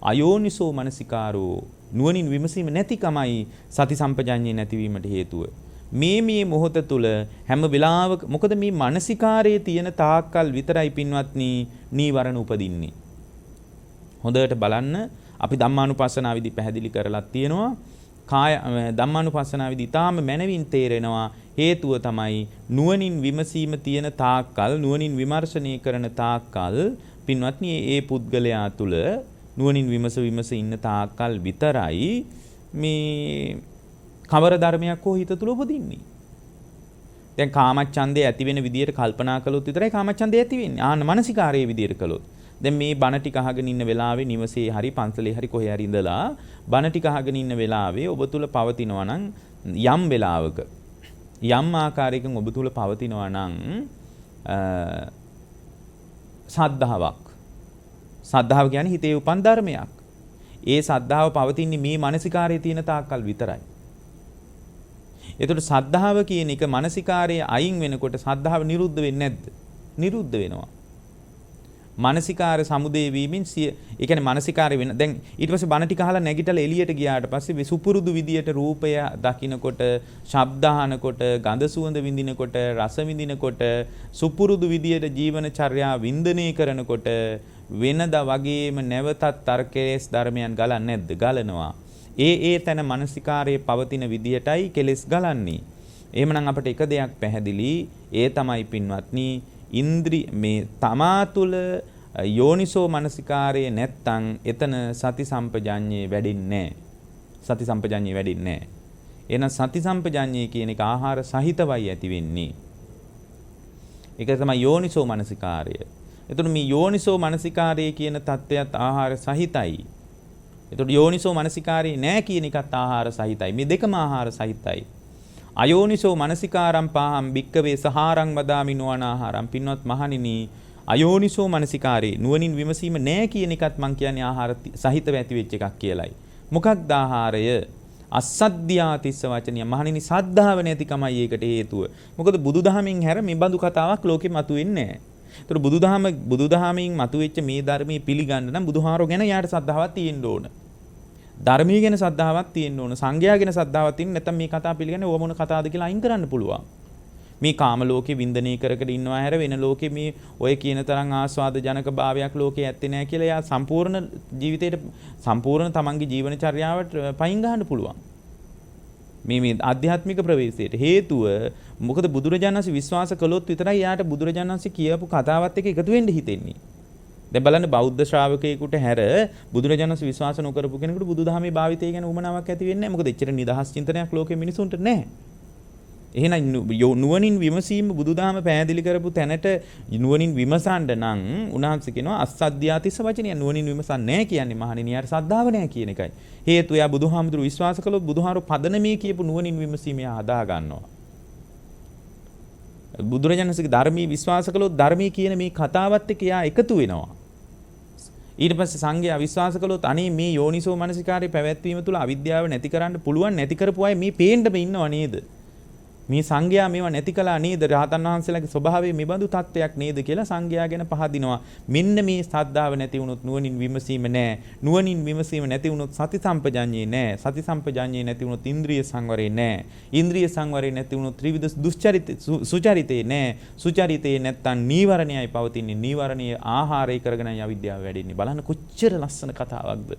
[SPEAKER 2] අයෝනිසෝ මනසිකාරෝ. නුවණින් විමසීම නැතිකමයි සති සම්පජඤ්ඤේ නැතිවීමට හේතුව. මේ මොහොත තුල හැම වෙලාවක මොකද මේ මානසිකාරයේ තියෙන තාක්කල් විතරයි පින්වත්නි නීවරණ උපදින්නේ. හොඳට බලන්න අපි ධම්මානුපස්සනාවේදී පැහැදිලි කරලා තියෙනවා. කාය ධම්මානුපස්සනාවේදී ඊටාම මනවින් තේරෙනවා හේතුව තමයි නුවණින් විමසීම තියෙන තාක්කල් නුවණින් විමර්ශනය කරන තාක්කල් පින්වත්නි ඒ පුද්ගලයා තුල නුවණින් විමස ඉන්න තාක්කල් විතරයි මේ කවර ධර්මයක් හෝ හිත තුල උපදින්නේ. දැන් කාමච්ඡන්දේ ඇති වෙන විදියට කල්පනා කළොත් විතරයි කාමච්ඡන්දේ ඇති වෙන්නේ. ආන්න මානසිකාරයේ විදියට කළොත්. දැන් මේ බණ ටික අහගෙන ඉන්න වෙලාවේ නිවසේ හරි පන්සලේ හරි කොහේ හරි ඉඳලා බණ ටික අහගෙන ඉන්න වෙලාවේ ඔබ තුල පවතිනවා නම් යම් වෙලාවක යම් ආකාරයකින් ඔබ තුල පවතිනවා නම් සද්ධාව කියන්නේ හිතේ උපන් ධර්මයක්. ඒ සද්ධාව පවතින්නේ මේ මානසිකාරයේ තියෙන තාක්කල් විතරයි. එතකොට සද්ධාව කියන එක මානසිකාරයේ අයින් වෙනකොට සද්ධාව නිරුද්ධ වෙන්නේ නැද්ද? නිරුද්ධ වෙනවා. මානසිකාර සමුදේ වීමෙන් ඒ කියන්නේ මානසිකාරය වෙන දැන් ඊට පස්සේ බණ ටික අහලා නැගිටලා එළියට ගියාට පස්සේ සුපුරුදු විදියට රූපය දකින්නකොට, ශබ්ද අහනකොට, ගඳ සුවඳ විඳිනකොට, රස විඳිනකොට, සුපුරුදු විදියට ජීවන චර්යා වින්දනය කරනකොට වෙනදා වගේම නැවතත් තර්කයේස් ධර්මයන් ගලන්නේ නැද්ද? ගලනවා. ඒ තැන මානසිකාරයේ පවතින විදියටයි කෙලෙස් ගලන්නේ. එහෙමනම් අපිට එක දෙයක් පැහැදිලි. ඒ තමයි පින්වත්නි මේ තමා තුළ යෝනිසෝ මනසිකාරයේ නැත්තම් එතන සති සම්පජඤ්ඤේ වැඩින්නේ නැහැ. සති සම්පජඤ්ඤේ වැඩින්නේ නැහැ. එහෙනම් සති සම්පජඤ්ඤේ කියන එක ආහාර සහිතවයි ඇති වෙන්නේ. ඒක තමයි යෝනිසෝ මනසිකාරය. එතකොට මේ යෝනිසෝ මනසිකාරය කියන தත්ත්වයත් ආහාර සහිතයි. එතකොට යෝනිසෝ මනසිකාරය නෑ කියන එකත් ආහාර සහිතයි. මේ දෙකම ආහාර සහිතයි. අයෝනිසෝ මනසිකාරම් පාහම් භික්කවේ සහාරං වදාමි නුවණාහාරම්. පින්වත් මහණෙනි, අයෝනිසෝ මනසිකාරේ නුවණින් විමසීම නෑ කියන එකත් මං කියන්නේ ආහාර සහිතව ඇති වෙච්ච එකක් කියලයි. මොකක්ද ආහාරය? අසද්ධියාතිස්ස වචනිය. මහණෙනි, සද්ධාව නැතිකමයි ඒකට හේතුව. මොකද බුදුදහමින් හැර මේ බඳු කතාවක් ලෝකෙ මතුවෙන්නේ නෑ. ඒතර බුදුදහමින් මතුවෙච්ච මේ ධර්මයේ පිළිගන්න නම් බුදුහාරෝ ගැන යාට සද්ධාවක් තියෙන්න ඕන. ධර්මයේ ගැන සද්ධාවක් තියෙන්න ඕන. සංඝයා ගැන සද්ධාවක් තියෙන්න නැත්නම් මේ කතාව පිළිගන්නේ ඕව මොන කතාවද කියලා අයින් කරන්න පුළුවන්. මේ කාම ලෝකේ වින්දනය කර ඉන්නවා හැර වෙන ලෝකේ මේ ඔය කියන තරම් ආස්වාද ජනක භාවයක් ලෝකේ ඇත්තේ නැහැ කියලා එයා සම්පූර්ණ ජීවිතේට සම්පූර්ණ තමන්ගේ ජීවන චර්යාවට පයින් ගහන්න පුළුවන්. මේ ආධ්‍යාත්මික ප්‍රවේශයට හේතුව මොකද බුදුරජාණන් වහන්සේ විශ්වාස කළොත් විතරයි යාට බුදුරජාණන් වහන්සේ කියපු කතාවත් එක්ක එකතු වෙන්න හිතෙන්නේ. දැන් බලන්න බෞද්ධ ශ්‍රාවකයෙකුට හැර බුදුරජාණන් වහන්සේ විශ්වාස නොකරපු කෙනෙකුට බුදුදහමේ භාවිතය ගැන උමනාවක් ඇති වෙන්නේ නැහැ. මොකද එච්චර නිදහස් චින්තනයක් ලෝකෙ මිනිසුන්ට නැහැ. එහෙනම් නුවණින් විමසීම බුදුදහම පැහැදිලි කරපු තැනට නුවණින් විමසන්න නම් උන්වහන්සේ කියනවා අස්සද්ධියාතිස්ස වචනිය. නුවණින් විමසන්නේ නැහැ කියන්නේ මහණෙනි යාට සද්ධාව නැහැ කියන එකයි. හේතුව එයා බුදුහාමුදුරු විශ්වාස කළොත් බුදුහාරු පදනමේ කියපු නුවණින් විමසීම එයා හදා ගන්නවා. බුදුරජාණන්සේගේ ධර්මයේ විශ්වාස කළොත් ධර්මයේ කියන මේ කතාවත් එක්ක එයා එකතු වෙනවා. ඊට පස්සේ සංඝයා විශ්වාස කළොත් අනේ මේ යෝනිසෝ මනසිකාරේ පැවැත්වීම තුළ අවිද්‍යාව නැති කරන්න පුළුවන්. නැති කරපු අය මේ පේන්නම ඉන්නව නේද? මේ සංඝයා මේවා නැති කළා නේද? රහතන් වහන්සේලාගේ ස්වභාවය මෙබඳු තත්ත්වයක් නේද කියලා සංඝයා ගැන පහදිනවා. මෙන්න මේ ශ්‍රද්ධාව නැති වුණොත් නුවණින් විමසීම නැහැ. නුවණින් විමසීම නැති වුණොත් සති සම්පජාඤ්ඤේ නැහැ. සති සම්පජාඤ්ඤේ නැති වුණොත් ඉන්ද්‍රිය සංවරේ නැහැ. ඉන්ද්‍රිය සංවරේ නැති වුණොත් ත්‍රිවිධ සුචරිතේ නැහැ. සුචරිතේ නැත්තම් නීවරණයයි පවතින්නේ. නීවරණයේ ආහාරය කරගෙනයි අවිද්‍යාව වැඩෙන්නේ. බලන්න කොච්චර ලස්සන කතාවක්ද.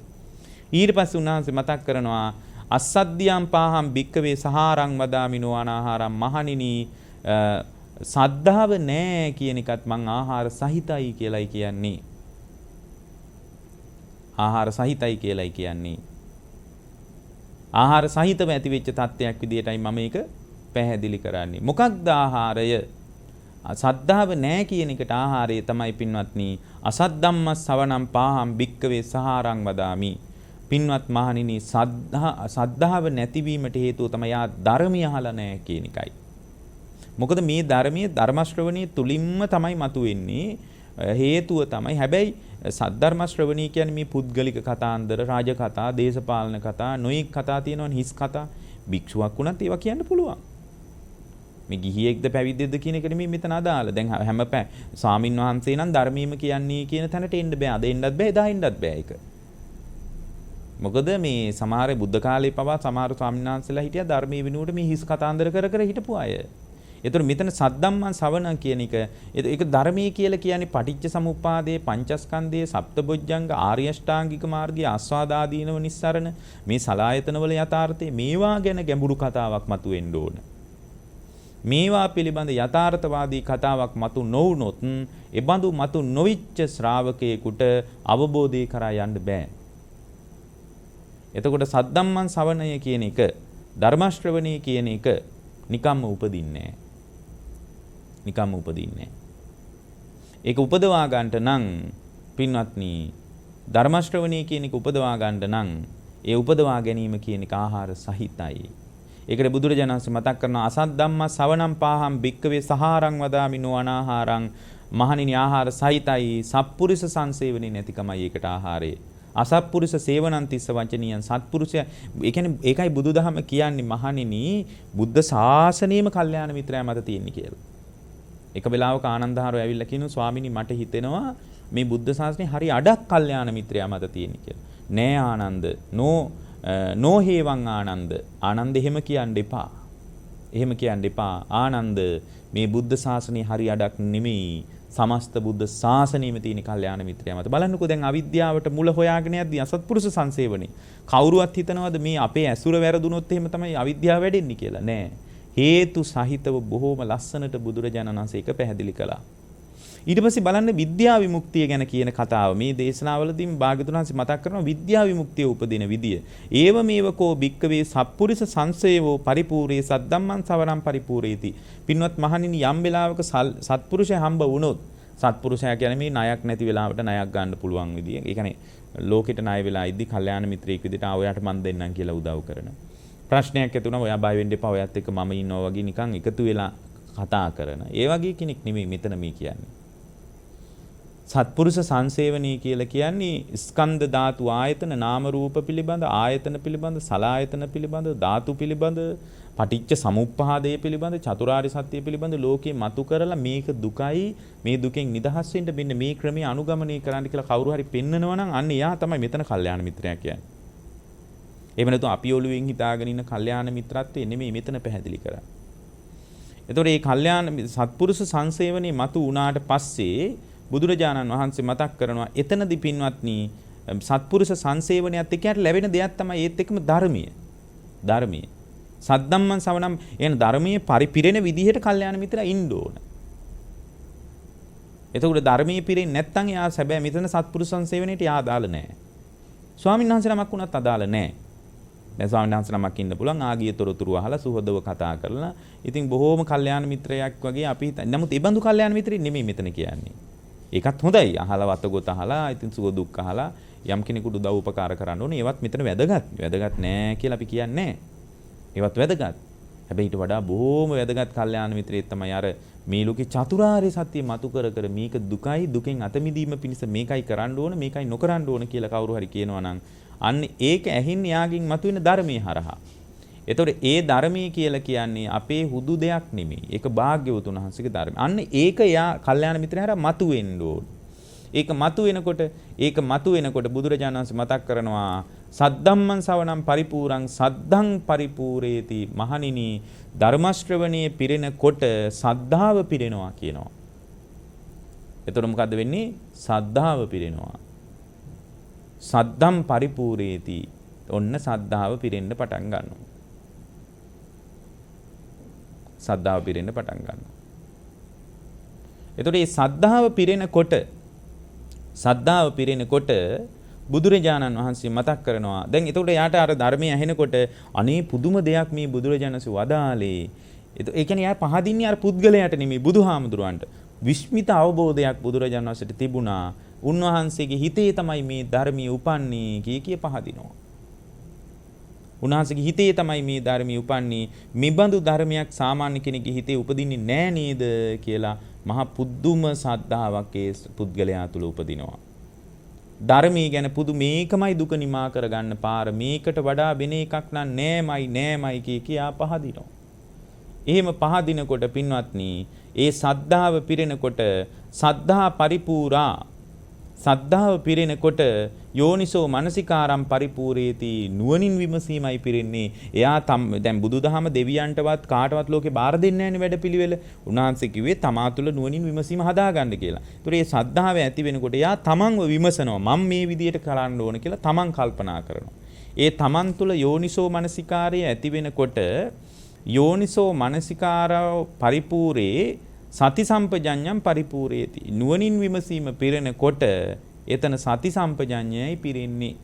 [SPEAKER 2] ඊට පස්සේ උන්වහන්සේ මතක් කරනවා අස්සද්ධියම් පාහම් භික්කවේ සහාරං වදාමිනෝ අනාහාරම්. මහණෙනි, සද්ධාව නැහැ කියන එකත් මං ආහාර සහිතයි කියලයි කියන්නේ. ආහාර සහිතයි කියලයි කියන්නේ. ආහාර සහිතව ඇති වෙච්ච තත්ත්වයක් විදියටයි මම මේක පැහැදිලි කරන්නේ. මොකක්ද ආහාරය? සද්ධාව නැහැ කියන එකට ආහාරය තමයි පින්වත්නි අසද්ධම්මස් සවනම් පාහම් භික්කවේ සහාරං වදාමි. පින්වත් මහණෙනි, සද්ධාව නැතිවීමට හේතුව තමයි යා ධර්මය අහලා නැහැ කියන එකයි. මොකද මේ ධර්මයේ ධර්ම ශ්‍රවණී තුලින්ම තමයි මතුවෙන්නේ. හේතුව තමයි. හැබැයි සද්ධර්ම ශ්‍රවණී කියන්නේ මේ පුද්ගලික කතාන්දර, රාජ කතා, දේශපාලන කතා, නොයෙක් කතා තියෙනවනේ, හිස් කතා. භික්ෂුවක් වුණත් ඒවා කියන්න පුළුවන්. මේ ගිහියෙක්ද පැවිද්දෙක්ද කියන එක නෙමෙයි මෙතන අදාළ. දැන් හැම ස්වාමින් වහන්සේ නම් ධර්මීයම කියන්නේ කියන තැනට එන්න බෑ. අද එන්නත් බෑ, එදා එන්නත් බෑ ඒක. මොකද මේ සමහර බුද්ධ කාලේ පවා සමහර ස්වාමීන් වහන්සේලා හිටියා ධර්මයේ වෙනුවට මේ හිස් කතාන්දර කර හිටපු අය. ඒතර මෙතන සද්දම්මන් සවණ කියන එක ඒක ධර්මයේ කියලා කියන්නේ පටිච්ච සමුප්පාදයේ පංචස්කන්ධයේ සප්තබොජ්ජංග ආර්ය අෂ්ටාංගික මාර්ගයේ ආස්වාදාදීනව නිස්සරණ මේ සලායතනවල යථාර්ථය මේවා ගැන ගැඹුරු කතාවක් මතුවෙන්න ඕන. මේවා පිළිබඳ යථාර්ථවාදී කතාවක් මතු නොවුනොත් එබඳු මතු නොවිච්ච ශ්‍රාවකයෙකුට අවබෝධය කරා යන්න බෑ. එතකොට සද්දම්මන් සවණය කියන එක, ධර්ම ශ්‍රවණය කියන එක නිකම්ම උපදින්නේ නැහැ. ඒක උපදවා ගන්නට නම් පින්වත්නි, ධර්ම ශ්‍රවණය කියන එක උපදවා ගන්නට නම් ඒ උපදවා ගැනීම කියන එක ආහාර සහිතයි. ඒකට බුදුරජාණන් වහන්සේ මතක් කරනවා අසද්දම්ම සවණම් පාහම් භික්කවේ සහාරං වදාමිනෝ අනාහාරං. මහණෙනි, ආහාර සහිතයි. සත්පුරුෂ සංසේවණේ නැතිකමයි ඒකට ආහාරය. අසත්පුරුෂ සේවනං තිස්ස වචනියන්. සත්පුරුෂය, ඒ කියන්නේ ඒකයි බුදුදහම කියන්නේ මහණෙනි, බුද්ධ ශාසනයේම කල්යාණ මිත්‍රයා මත තියෙන්නේ කියලා. එක වෙලාවක ආනන්දහාරෝ ඇවිල්ලා කියනවා ස්වාමීනි, මට හිතෙනවා මේ බුද්ධ ශාසනයේ හරි අඩක් කල්යාණ මිත්‍රයා මත තියෙන්නේ කියලා. නෑ ආනන්ද, නෝ හේවං ආනන්ද. ආනන්ද එහෙම කියන්න එපා. ආනන්ද, මේ බුද්ධ ශාසනයේ හරි අඩක් නෙමෙයි. සමස්ත බුද්ධ ශාසනයෙම තියෙන කල්යාණ මිත්‍රයා මත. බලන්නකෝ දැන් අවිද්‍යාවට මුල හොයාගෙන යද්දී අසත්පුරුෂ සංසේවනේ. කවුරුවත් හිතනවද මේ අපේ ඇසුර වැරදුනොත් එහෙම තමයි අවිද්‍යාව වැඩෙන්නේ කියලා? නෑ. හේතු සහිතව බොහෝම ලස්සනට බුදුරජාණන් වහන්සේ එක පැහැදිලි කළා. ඊට පස්සේ බලන්න විද්‍යා විමුක්තිය ගැන කියන කතාව. මේ දේශනාවලදී භාග්‍යවතුන් වහන්සේ මතක් කරනවා විද්‍යා විමුක්තිය උපදින විදිය. ඒව මේවකෝ භික්කවේ සත්පුරිස සංසේවෝ පරිපූර්ණේ සද්දම්මං සවරම් පරිපූර්ණේති. පින්වත් මහණෙනි යම් වෙලාවක සත්පුරුෂය හම්බ වුණොත් සත්පුරුෂයා කියන්නේ මේ ණයක් නැති වෙලාවට ණයක් ගන්න පුළුවන් විදිය. ඒ කියන්නේ ලෝකෙට ණය වෙලා ඉද්දි කල්යාණ මිත්‍රයෙක් විදිහට ඔයාට මන් දෙන්නම් කියලා උදව් කරන. ප්‍රශ්නයක් ඇති වුණා ඔයා බය වෙන්න එපා. ඔයත් එක්ක මම ඉන්නවා වගේ නිකන් එකතු වෙලා කතා කරන. ඒ වගේ කෙනෙක් නෙමෙයි මෙතන මේ කියන්නේ. සත්පුරුෂ සංසේවනී කියලා කියන්නේ ස්කන්ධ ධාතු ආයතන නාම රූප පිළිබඳ ආයතන පිළිබඳ සලආයතන පිළිබඳ ධාතු පිළිබඳ පටිච්ච සමුප්පාදය පිළිබඳ චතුරාර්ය සත්‍ය පිළිබඳ ලෝකේ මතු කරලා මේක දුකයි මේ දුකෙන් නිදහස් වෙන්න මෙන්න මේ ක්‍රමයේ අනුගමනය කරන්න කියලා කවුරු හරි පෙන්නනවා නම් අන්න එයා තමයි මෙතන කල්යාණ මිත්‍රයා කියන්නේ. එහෙම නැත්නම් අපි ඔළුවෙන් හිතාගෙන ඉන්න කල්යාණ මිත්‍රත්වයේ නෙමෙයි මෙතන පැහැදිලි කරන්නේ. එතකොට මේ කල්යාණ සත්පුරුෂ සංසේවනයේ මතු වුණාට පස්සේ බුදුරජාණන් වහන්සේ මතක් කරනවා එතනදී පින්වත්නි සත්පුරුෂ සංසේවනයත් එක්ක ලැබෙන දෙයක් තමයි ඒත් එක්කම ධර්මීය. සද්දම්මන් සවනම් එන ධර්මයේ පරිපිරෙන විදිහට කල්යාණ මිත්‍රා ඉන්න ඕන. එතකොට ධර්මයේ පිරෙන්නේ නැත්නම් එයා සැබෑ මෙතන සත්පුරුෂ සංසේවනයේට එයා අදාළ නැහැ. ස්වාමීන් වහන්සේ නමක් වුණත් අදාළ නැහැ. දැන් ස්වාමීන් වහන්සේ නමක් ඉන්න පුළුවන් ආගිය තොරතුරු අහලා සුහදව කතා කරලා ඉතින් බොහෝම කල්යාණ මිත්‍රයෙක් වගේ අපි නමුත් ඒ බඳු කල්යාණ මිත්‍රෙ නෙමෙයි මෙතන කියන්නේ. ඒකත් හොඳයි. අහලා වතගොත අහලා ඉතින් සුව දුක් අහලා යම් කෙනෙකුට උදව් උපකාර කරන්න ඕනේ. ඒවත් මෙතන වැදගත්. වැදගත් නෑ කියලා අපි කියන්නේ නෑ. ඒවත් වැදගත්. හැබැයි ඊට වඩා බොහෝම වැදගත් කල්යාණ මිත්‍රයෙක් තමයි අර මේ ලෝකේ චතුරාර්ය සත්‍ය මතු කර කර මේක දුකයි දුකෙන් අත මිදීම පිණිස මේකයි කරන්න ඕන මේකයි නොකරන්න ඕන කියලා කවුරු හරි කියනවා නම් අන්න ඒක ඇහින්නේ යාගින් මතුවෙන ධර්මයේ හරහා. එතකොට ඒ ධර්මයේ කියලා කියන්නේ අපේ හුදු දෙයක් නෙමෙයි. ඒක භාග්‍යවතුන් වහන්සේගේ ධර්මය. අන්න ඒක යා කල්යාණ මිත්‍රයා හරහා මතුවෙන්න ඕන. ඒක මතුවෙනකොට බුදුරජාණන් වහන්සේ මතක් කරනවා සද්දම්මං සවණං පරිපූර්ණං සද්ධං පරිපූර්ණේති. මහණෙනි ධර්ම ශ්‍රවණයේ පිරෙනකොට සද්ධාව පිරෙනවා කියනවා. එතකොට මොකද්ද වෙන්නේ? සද්ධාව පිරෙනවා. සද්දම් පරිපූර්ණේති. ඔන්න සද්ධාව පිරෙන්න පටන් ගන්නවා. සද්ධාව පිරෙන්න පටන් ගන්නවා. එතකොට මේ සද්ධාව පිරෙනකොට බුදුරජාණන් වහන්සේ මතක් කරනවා. දැන් එතකොට යාට අර ධර්මය ඇහෙනකොට අනේ පුදුම දෙයක් මේ බුදුරජාණන්සේ වදාලේ. ඒ කියන්නේ යා පහදින්නේ අර පුද්ගලයාට නෙමෙයි බුදුහාමුදුරන්ට. විස්මිත අවබෝධයක් බුදුරජාණන් වහන්සේට තිබුණා. උන්වහන්සේගේ හිතේ තමයි මේ ධර්මයේ උපන්නේ කිය පහදිනවා. උන්වහන්සේගේ හිතේ තමයි මේ ධර්මයේ උපන්නේ. මෙබඳු ධර්මයක් සාමාන්‍ය කෙනෙකුගේ හිතේ උපදින්නේ නෑ නේද කියලා මහා පුදුම සද්ධාාවක් ඒ පුද්ගලයා තුළ උපදිනවා. ධර්මයේ ගැන මේකමයි දුක නිමා කරගන්න පාර. මේකට වඩා වෙන එකක් නෑමයි කියා පහදිනවා. එහෙම පහදිනකොට පින්වත්නි ඒ සද්ධාව පිරෙනකොට සද්ධාව පිරෙනකොට යෝනිසෝ මනසිකාරම් පරිපූර්ණේති. නුවණින් විමසීමයි පිරෙන්නේ. එයා දැන් බුදුදහම දෙවියන්ටවත් කාටවත් ලෝකේ බාර දෙන්නේ නැහැනේ වැඩපිළිවෙල. උන්වහන්සේ කිව්වේ තමා තුළ නුවණින් විමසීම හදාගන්න කියලා. ඒතර මේ සද්ධාව ඇති වෙනකොට එයා තමන්ව විමසනවා. මම මේ විදියට කරන්න ඕන කියලා තමන් කල්පනා කරනවා. ඒ තමන් තුළ යෝනිසෝ මනසිකාරය ඇති වෙනකොට යෝනිසෝ මනසිකාරව පරිපූර්ණේ සති සම්පජඤ්ඤම් පරිපූර්ණේති. නුවණින් විමසීම පිරෙනකොට එතන සති සම්පජඤ්ඤයයි පිරෙන්නේ.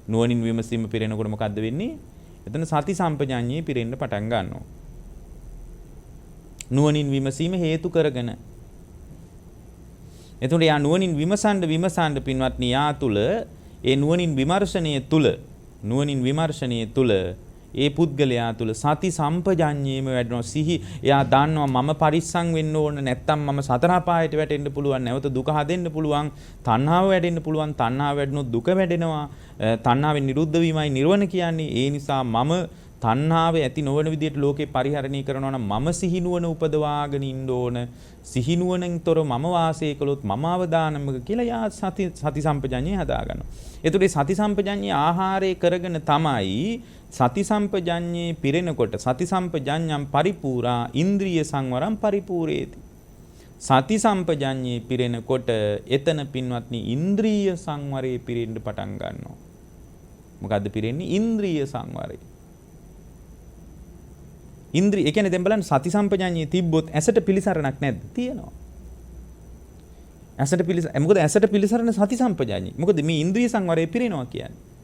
[SPEAKER 2] නුවණින් විමසීම පිරෙනකොට මොකද්ද වෙන්නේ? එතන සති සම්පජඤ්ඤය පිරෙන්න පටන් ගන්නවා. නුවණින් විමසීම හේතු කරගෙන. එතකොට යා නුවණින් විමසන්න පින්වත්නි යා තුල ඒ නුවණින් විමර්ශනයේ තුල ඒ පුද්ගලයා තුළ සති සම්පජඤ්ඤයම වැඩෙනවා. සිහි එයා දන්නවා මම පරිස්සම් වෙන්න ඕන නැත්තම් මම සතර අපායට වැටෙන්න පුළුවන්. නැවත දුක හදෙන්න පුළුවන්. තණ්හාව වැඩෙන්න පුළුවන්. තණ්හාව වැඩනොත් දුක වැඩෙනවා. තණ්හාවෙන් නිරුද්ධ වීමයි නිර්වණ කියන්නේ. ඒ නිසා මම තණ්හාව ඇති නොවන විදිහට ලෝකේ පරිහරණය කරනවා නම් මම සිහිනුවන උපදවාගෙන ඉන්න ඕන. සිහිනුවණෙන්තර මම වාසය කළොත් මම අවදානමක කියලා යා සති සම්පජඤ්ඤය හදා ගන්නවා. ඒතකොට සති සම්පජඤ්ඤය ආහාරය කරගෙන තමයි සති සම්පජඤ්ඤේ පිරෙනකොට සති සම්පජඤ්ඤම් පරිපූර්ණා ඉන්ද්‍රිය සංවරම් පරිපූර්ණේති. සති සම්පජඤ්ඤේ පිරෙනකොට එතන පින්වත්නි ඉන්ද්‍රිය සංවරේ පිරෙන්න පටන් ගන්නවා. මොකද්ද පිරෙන්නේ? ඉන්ද්‍රිය සංවරේ. ඒ කියන්නේ දැන් බලන්න සති සම්පජඤ්ඤේ තිබ්බොත් ඇසට පිළිසරණක් නැද්ද? තියෙනවා. මොකද ඇසට පිළිසරණ සති සම්පජාඤ්ඤය. මොකද මේ ඉන්ද්‍රිය සංවරය පිරෙනවා කියන්නේ.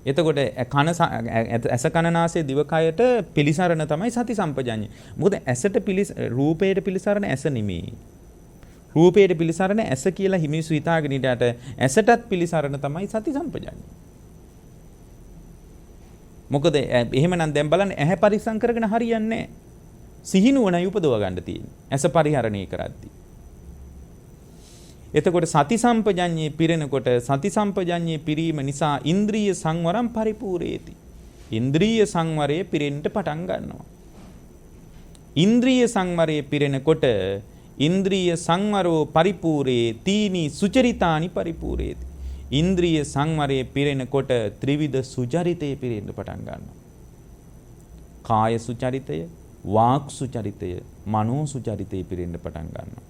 [SPEAKER 2] එතකොට ඇස කන නාසය දිවකයට පිළිසරණ තමයි සති සම්පජාඤ්ඤය. මොකද ඇසට රූපයට පිළිසරණ ඇස නෙමෙයි. රූපයට පිළිසරණ ඇස කියලා හිමිසු හිතාගෙන ඉඳට ඇසටත් පිළිසරණ තමයි සති සම්පජාඤ්ඤය. මොකද එහෙමනම් දැන් බලන්න ඇහැ පරිස්සම් කරගෙන හරියන්නේ නැහැ. සිහිනුවණයි උපදව ගන්න තියෙන්නේ. ඇස පරිහරණය කරද්දී. එතකොට සති සම්පජඤ්ඤේ පිරෙනකොට සති සම්පජඤ්ඤේ පිරීම නිසා ඉන්ද්‍රිය සංවරම් පරිපූර්ණේති. ඉන්ද්‍රිය සංවරය පිරෙන්න පටන් ගන්නවා. ඉන්ද්‍රිය සංවරය පිරෙනකොට ඉන්ද්‍රිය සංවරෝ පරිපූර්ණේ තීනි සුචරිතානි පරිපූර්ණේති. ඉන්ද්‍රිය සංවරය පිරෙනකොට ත්‍රිවිධ සුචරිතේ පිරෙන්න පටන් ගන්නවා. කාය සුචරිතය, වාක් සුචරිතය, මනෝ සුචරිතේ පිරෙන්න පටන් ගන්නවා.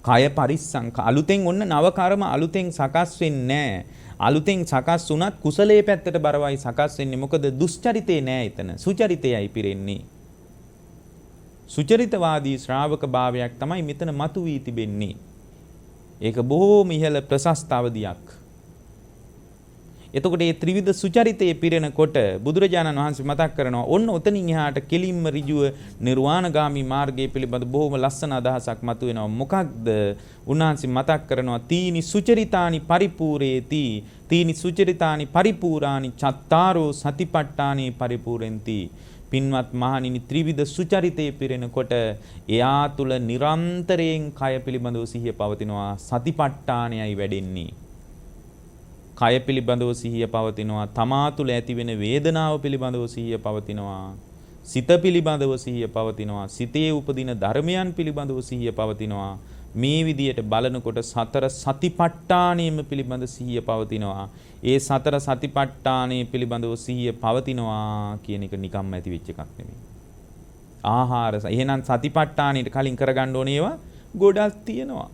[SPEAKER 2] කය පරිස්සම් අලුතෙන් ඔන්න නව කර්ම අලුතෙන් සකස් වෙන්නේ නැහැ. අලුතෙන් සකස් වුණත් කුසලයේ පැත්තට බරවයි සකස් වෙන්නේ. මොකද දුස්චරිතේ නෑ එතන. සුචරිතයයි පිරෙන්නේ. සුචරිතවාදී ශ්‍රාවක භාවයක් තමයි මෙතන මතුවී තිබෙන්නේ. ඒක බොහෝම ඉහළ ප්‍රශස්ත අවධියක්. එතකොට මේ ත්‍රිවිධ සුචරිතයේ පිරෙනකොට බුදුරජාණන් වහන්සේ මතක් කරනවා ඔන්න ඔතනින් එහාට කෙලින්ම ඍජුව නිර්වාණගාමී මාර්ගය පිළිබඳ බොහොම ලස්සන අදහසක් මතුවෙනවා. මොකක්ද? උන්වහන්සේ මතක් කරනවා තීනි සුචරිතානි පරිපූර්ණේති. තීනි සුචරිතානි පරිපූර්ණානි චත්තාරෝ සතිපට්ඨානේ පරිපූර්ණෙන්ති. පින්වත් මහණෙනි ත්‍රිවිධ සුචරිතයේ පිරෙනකොට එයා තුල නිරන්තරයෙන් කය පිළිබඳව සිහිය පවතිනවා. සතිපට්ඨානයයි වැඩෙන්නේ. කය පිළිබඳව සිහිය පවතිනවා. තමා තුළ ඇතිවෙන වේදනාව පිළිබඳව සිහිය පවතිනවා. සිත පිළිබඳව සිහිය පවතිනවා. සිතේ උපදින ධර්මයන් පිළිබඳව සිහිය පවතිනවා. මේ විදියට බලනකොට සතර සතිපට්ඨානෙම පිළිබඳ සිහිය පවතිනවා. ඒ සතර සතිපට්ඨානෙ පිළිබඳව සිහිය පවතිනවා කියන එක නිකම්ම ඇති වෙච්ච එකක් නෙමෙයි. ආහාර එහෙනම් සතිපට්ඨානෙට කලින් කරගන්න ඕනේ ඒවා ගොඩක් තියෙනවා.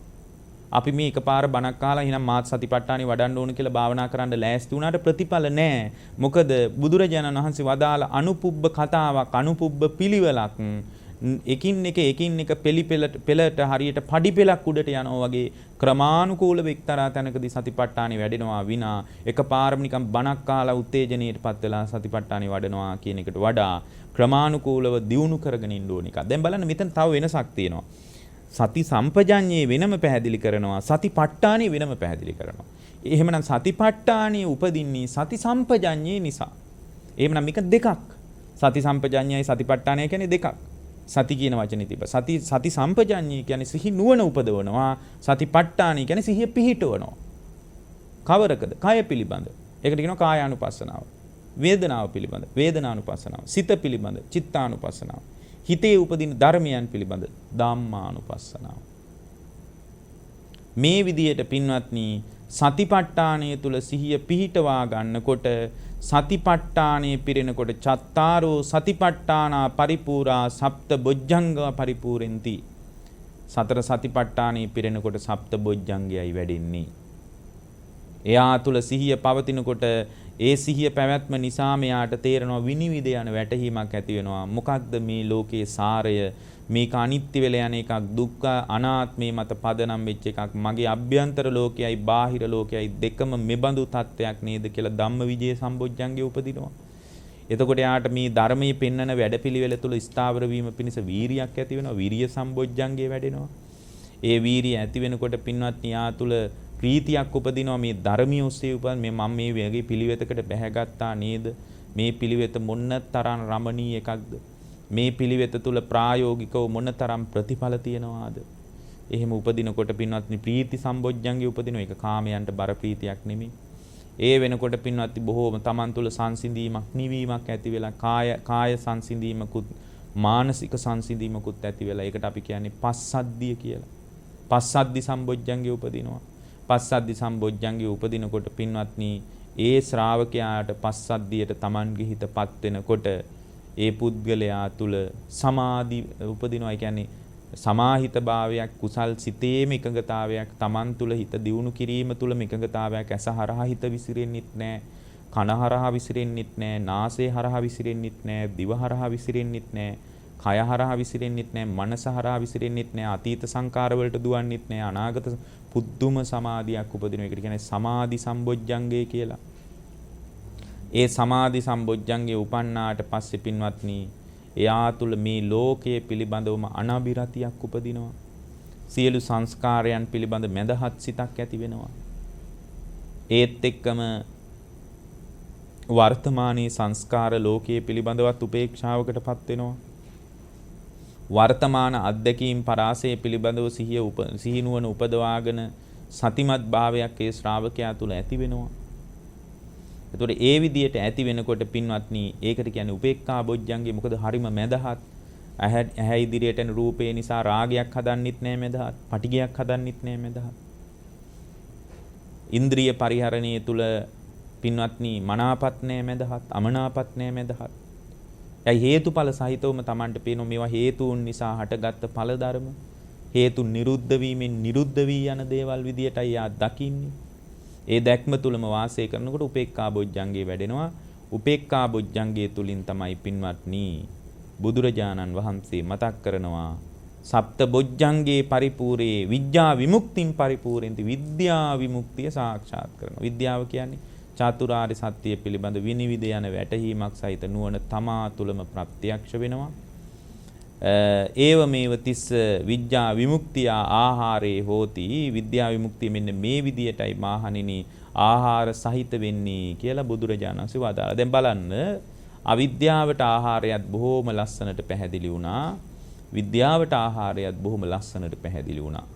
[SPEAKER 2] අපි මේ එකපාර බණක් අහලා එහෙනම් මාත් සතිපට්ඨානෙ වඩන්න ඕන කියලා භාවනා කරන්න ලෑස්ති වුණාට ප්‍රතිඵල නැහැ. මොකද බුදුරජාණන් වහන්සේ වදාළ අනුපුබ්බ කතාවක්, අනුපුබ්බ පිළිවෙලක් එකින් එක පෙළට හරියට පඩි පෙළක් උඩට යනවා වගේ ක්‍රමානුකූලව එක්තරා තැනකදී සතිපට්ඨානෙ වැඩෙනවා විනා එකපාරම නිකන් බණක් අහලා උත්තේජනයටපත් වෙලා සතිපට්ඨානෙ වඩනවා කියන එකට වඩා ක්‍රමානුකූලව දියුණු කරගෙන ඉන්න ඕන එක. දැන් බලන්න මෙතන තව වෙනසක් තියෙනවා. සති සම්පජඤ්ඤේ වෙනම පැහැදිලි කරනවා, සතිපට්ඨානෙ වෙනම පැහැදිලි කරනවා. එහෙමනම් සතිපට්ඨානෙ උපදින්නේ සති සම්පජඤ්ඤේ නිසා. එහෙමනම් මේක දෙකක්. සති සම්පජඤ්ඤයයි සතිපට්ඨානය කියන්නේ දෙකක්. සති කියන වචනේ තිබ්බ. සති සම්පජඤ්ඤය කියන්නේ සිහි නුවණ උපදවනවා. සතිපට්ඨානය කියන්නේ සිහිය පිහිටවනවා. කවරකද? කය පිළිබඳ. ඒකට කියනවා කායානුපස්සනාව. වේදනාව පිළිබඳ වේදනානුපස්සනාව. සිත පිළිබඳ චිත්තානුපස්සනාව. හිතේ උපදින ධර්මයන් පිළිබඳ ධම්මානුපස්සනාව. මේ විදියට පින්වත්නි සතිපට්ඨානය තුල සිහිය පිහිටවා ගන්නකොට සතිපට්ඨානයේ පිරෙනකොට චත්තාරෝ සතිපට්ඨානා පරිපූර්ණා සප්ත බොජ්ජංගා පරිපූර්ණෙන්ති. සතර සතිපට්ඨානයේ පිරෙනකොට සප්ත බොජ්ජංගයයි වැඩෙන්නේ. එයා තුල සිහිය පවතිනකොට ඒ සිහිය පැවැත්ම නිසා මෙයාට තේරෙනවා විනිවිද යන වැටහීමක් ඇති වෙනවා. මොකක්ද මේ ලෝකයේ සාරය? මේක අනිත්‍ය වෙලා යන එකක්, දුක්ඛ අනාත්මේ මත පදනම් වෙච්ච එකක්. මගේ අභ්‍යන්තර ලෝකයයි බාහිර ලෝකයයි දෙකම මෙබඳු තත්ත්වයක් නේද කියලා ධම්මවිජය සම්බොජ්ජංගේ උපදිනවා. එතකොට යාට මේ ධර්මයේ පෙන්වන වැඩපිළිවෙල තුල ස්ථාවර වීම පිණිස වීරියක් ඇති වෙනවා. වීරිය සම්බොජ්ජංගේ වැඩෙනවා. ඒ වීරිය ඇති වෙනකොට පින්වත්නි යා තුල ප්‍රීතියක් උපදිනවා. මේ ධර්මිය ඔස්සේ උපන් මම මේ වගේ පිළිවෙතකට බැහැගත්තා නේද? මේ පිළිවෙත මොන්න තරම් රමණීය එකක්ද? මේ පිළිවෙත තුල ප්‍රායෝගිකව මොනතරම් ප්‍රතිඵල තියනවාද? එහෙම උපදිනකොට පින්වත්නි ප්‍රීති සම්බොජ්ජංගේ උපදිනවා. ඒක කාමයන්ට බර ප්‍රීතියක් නෙමෙයි. ඒ වෙනකොට පින්වත්නි බොහෝම Taman තුල සංසිඳීමක්, නිවීමක් ඇති වෙලා කාය සංසිඳීමකුත් මානසික සංසිඳීමකුත් ඇති වෙලා ඒකට අපි කියන්නේ පස්සද්ධිය කියලා. පස්සද්ධි සම්බොජ්ජංගේ උපදිනවා. පස්සද්ධි සම්බොජ්ජංගේ උපදිනකොට පින්වත්නි ඒ ශ්‍රාවකයාට පස්සද්ධියට Tamanගේ හිතපත් වෙනකොට ඒ පුද්ගලයා තුල සමාධි උපදිනවා. ඒ කියන්නේ සමාහිත භාවයක්, කුසල් සිතේම එකඟතාවයක්, Taman තුල හිත දියුණු කිරීම තුලම එකඟතාවයක්. ඇස හරහා හිත විසිරෙන්නෙත් නැහැ, කන හරහා විසිරෙන්නෙත් නැහැ, නාසය හරහා විසිරෙන්නෙත් නැහැ, දිව හරහා විසිරෙන්නෙත් නැහැ, කය හරහා විසිරෙන්නෙත් නැහැ, මනස හරහා විසිරෙන්නෙත් නැහැ, අතීත සංකාර වලට දුවන්නෙත් නැහැ, අනාගත පුදුම සමාධියක් උපදින එකට කියන්නේ සමාධි සම්බොජ්ජංගය කියලා. ඒ සමාධි සම්බොජ්ජංගේ උපන්නාට පස්සේ පින්වත්නි එයා තුල මේ ලෝකයේ පිළිබඳවම අනබිරතියක් උපදිනවා. සියලු සංස්කාරයන් පිළිබඳ මැදහත් සිතක් ඇති වෙනවා. ඒත් එක්කම වර්තමානයේ සංස්කාර ලෝකයේ පිළිබඳවත් උපේක්ෂාවකටපත් වෙනවා. වර්තමාන අත්දැකීම් පරාසය පිළිබඳව සිහිනුවන උපදවාගෙන සතිමත් භාවයක් ඒ ශ්‍රාවකයා තුල ඇති වෙනවා. එතකොට ඒ විදියට ඇති වෙනකොට පින්වත්නි ඒකට කියන්නේ උපේක්ඛා බොජ්ජංගේ. මොකද හරිම මැදහත්. ඇහැ ඉදිරියට එන රූපේ නිසා රාගයක් හදන්නෙත් නෑ මැදහත්. පටිගයක් හදන්නෙත් නෑ මැදහත්. ඉන්ද්‍රිය පරිහරණයේ තුල පින්වත්නි මනාපත් නෑ මැදහත්. අමනාපත් නෑ මැදහත්. ඒ හේතුඵල සහිතවම Tamanට පේනවා මේවා හේතුන් නිසා හටගත්ත ඵල ධර්ම. හේතු නිරුද්ධ වීමෙන් නිරුද්ධ වී යන දේවල් විදියටයි යා දකින්නේ. ඒ දැක්ම තුලම වාසය කරනකොට උපේක්ඛා බොජ්ජංගේ වැඩෙනවා. උපේක්ඛා බොජ්ජංගේ තුලින් තමයි පින්වත්නි බුදුරජාණන් වහන්සේ මතක් කරනවා සප්ත බොජ්ජංගේ පරිපූර්ණේ විද්‍යා විමුක්තින් පරිපූර්ණෙන්ති. විද්‍යා විමුක්තිය සාක්ෂාත් කරනවා. විද්‍යාව කියන්නේ චතුරාර්ය සත්‍ය පිළිබඳ විනිවිද යන වැටහීමක් සහිත නුවණ තමා තුළම ප්‍රත්‍යක්ෂ වෙනවා. ඒව මේව තිස්ස විද්‍යා විමුක්තිය ආහාරේ හෝති. විද්‍යා විමුක්තිය මෙන්න මේ විදියටයි මාහණෙනි ආහාර සහිත වෙන්නේ කියලා බුදුරජාණන් වහන්සේ වදාළා. දැන් බලන්න අවිද්‍යාවට ආහාරයත් බොහොම ලස්සනට පැහැදිලි වුණා. විද්‍යාවට ආහාරයත් බොහොම ලස්සනට පැහැදිලි වුණා.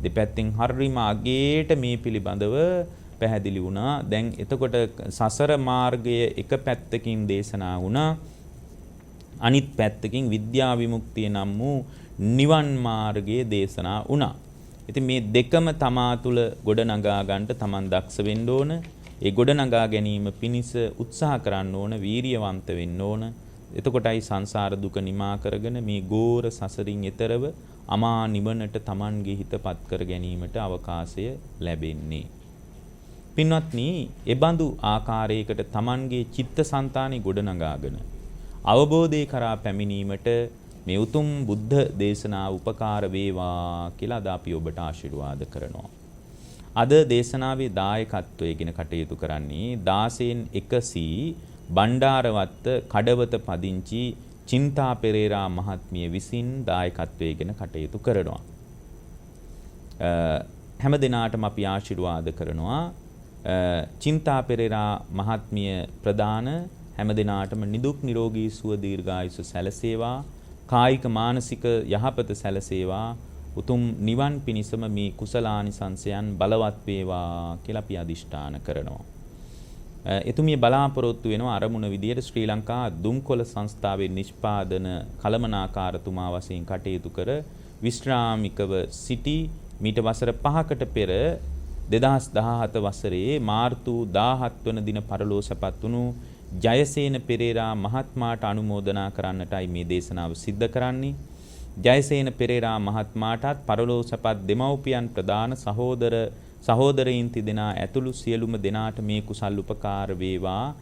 [SPEAKER 2] දෙපැත්තෙන් හරිම අගේට මේ පිළිබඳව පැහැදිලි වුණා. දැන් එතකොට සසර මාර්ගය එක පැත්තකින් දේශනා වුණා. අනිත් පැත්තකින් විද්‍යා විමුක්තිය නම් වූ නිවන් මාර්ගයේ දේශනා වුණා. ඉතින් මේ දෙකම තමා තුළ ගොඩනගා ගන්නට Taman දක්ෂ වෙන්න ඕන. ඒ ගොඩනගා ගැනීම පිණිස උත්සාහ කරන්න ඕන, වීරියවන්ත වෙන්න ඕන. එතකොටයි සංසාර දුක නිමා කරගෙන මේ ගෝර සසරින් එතරව අමා නිවනට Tamanගේ හිතපත් කර ගැනීමට අවකාශය ලැබෙන්නේ. පින්වත්නි, එබඳු ආකාරයකට Tamanගේ චිත්තසංතානෙ ගොඩනගාගෙන අවබෝධය කරා පැමිණීමට මේ උතුම් බුද්ධ දේශනාව උපකාර වේවා කියලා අද අපි ඔබට ආශිර්වාද කරනවා. අද දේශනාවේ දායකත්වයෙන් කටයුතු කරන්නේ 16න් 1C බණ්ඩාරවත්ත කඩවත පදිංචි චින්තා පෙරේරා මහත්මිය විසින් දායකත්වයෙන් කටයුතු කරනවා. හැම දිනාටම අපි ආශිර්වාද කරනවා. චින්තා පෙරේරා මහත්මිය ප්‍රදාන හැම දිනාටම නිදුක් නිරෝගී සුව දීර්ඝායුෂ සැලසේවා. කායික මානසික යහපත සැලසේවා. උතුම් නිවන් පිණිසම මේ කුසලානිසංසයන් බලවත් වේවා කියලා අපි අදිෂ්ඨාන කරනවා. එතුමිය බලාපොරොත්තු වෙනවා අරමුණ විදියට ශ්‍රී ලංකා දුම්කොළ සංස්ථාවේ නිෂ්පාදන කළමනාකාරතුමා වශයෙන් කටයුතු කර විශ්‍රාමිකව සිටි මීට වසර 5කට පෙර 2017 වසරේ මාර්තු 17 වන දින පරලෝසපත් වුණු ජයසේන පෙරේරා මහත්මයාට අනුමෝදනා කරන්නටයි මේ දේශනාව සිද්ධ කරන්නේ. ජයසේන පෙරේරා මහත්මයාටත් පරලෝසපත් දෙමව්පියන් ප්‍රදාන සහෝදරයින් තිදෙනා ඇතුළු සියලුම දෙනාට මේ කුසල් උපකාර වේවා.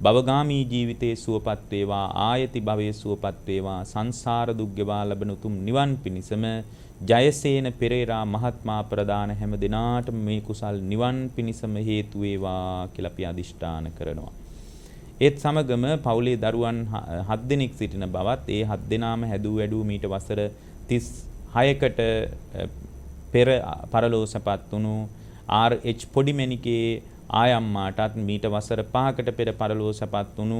[SPEAKER 2] භවගාමී ජීවිතයේ සුවපත් වේවා. ආයති භවයේ සුවපත් වේවා. සංසාර දුක් ගෙවා ලබන උතුම් නිවන් පිණිසම ජයසේන පෙරේරා මහත්මයා ප්‍රදාන හැම දිනාටම මේ කුසල් නිවන් පිණිසම හේතු වේවා කියලා අපි අදිෂ්ඨාන කරනවා. ඒත් සමගම පවුලේ දරුවන් 7 දෙනෙක් සිටින බවත් ඒ 7 දෙනාම හැදූ වැඩූ මීට වසර 36කට පෙර පරලෝසපත් වුණු RH පොඩිමැණිකේ ආයම්මාටත් මීට වසර 5කට පෙර පරලෝසපත් වුණු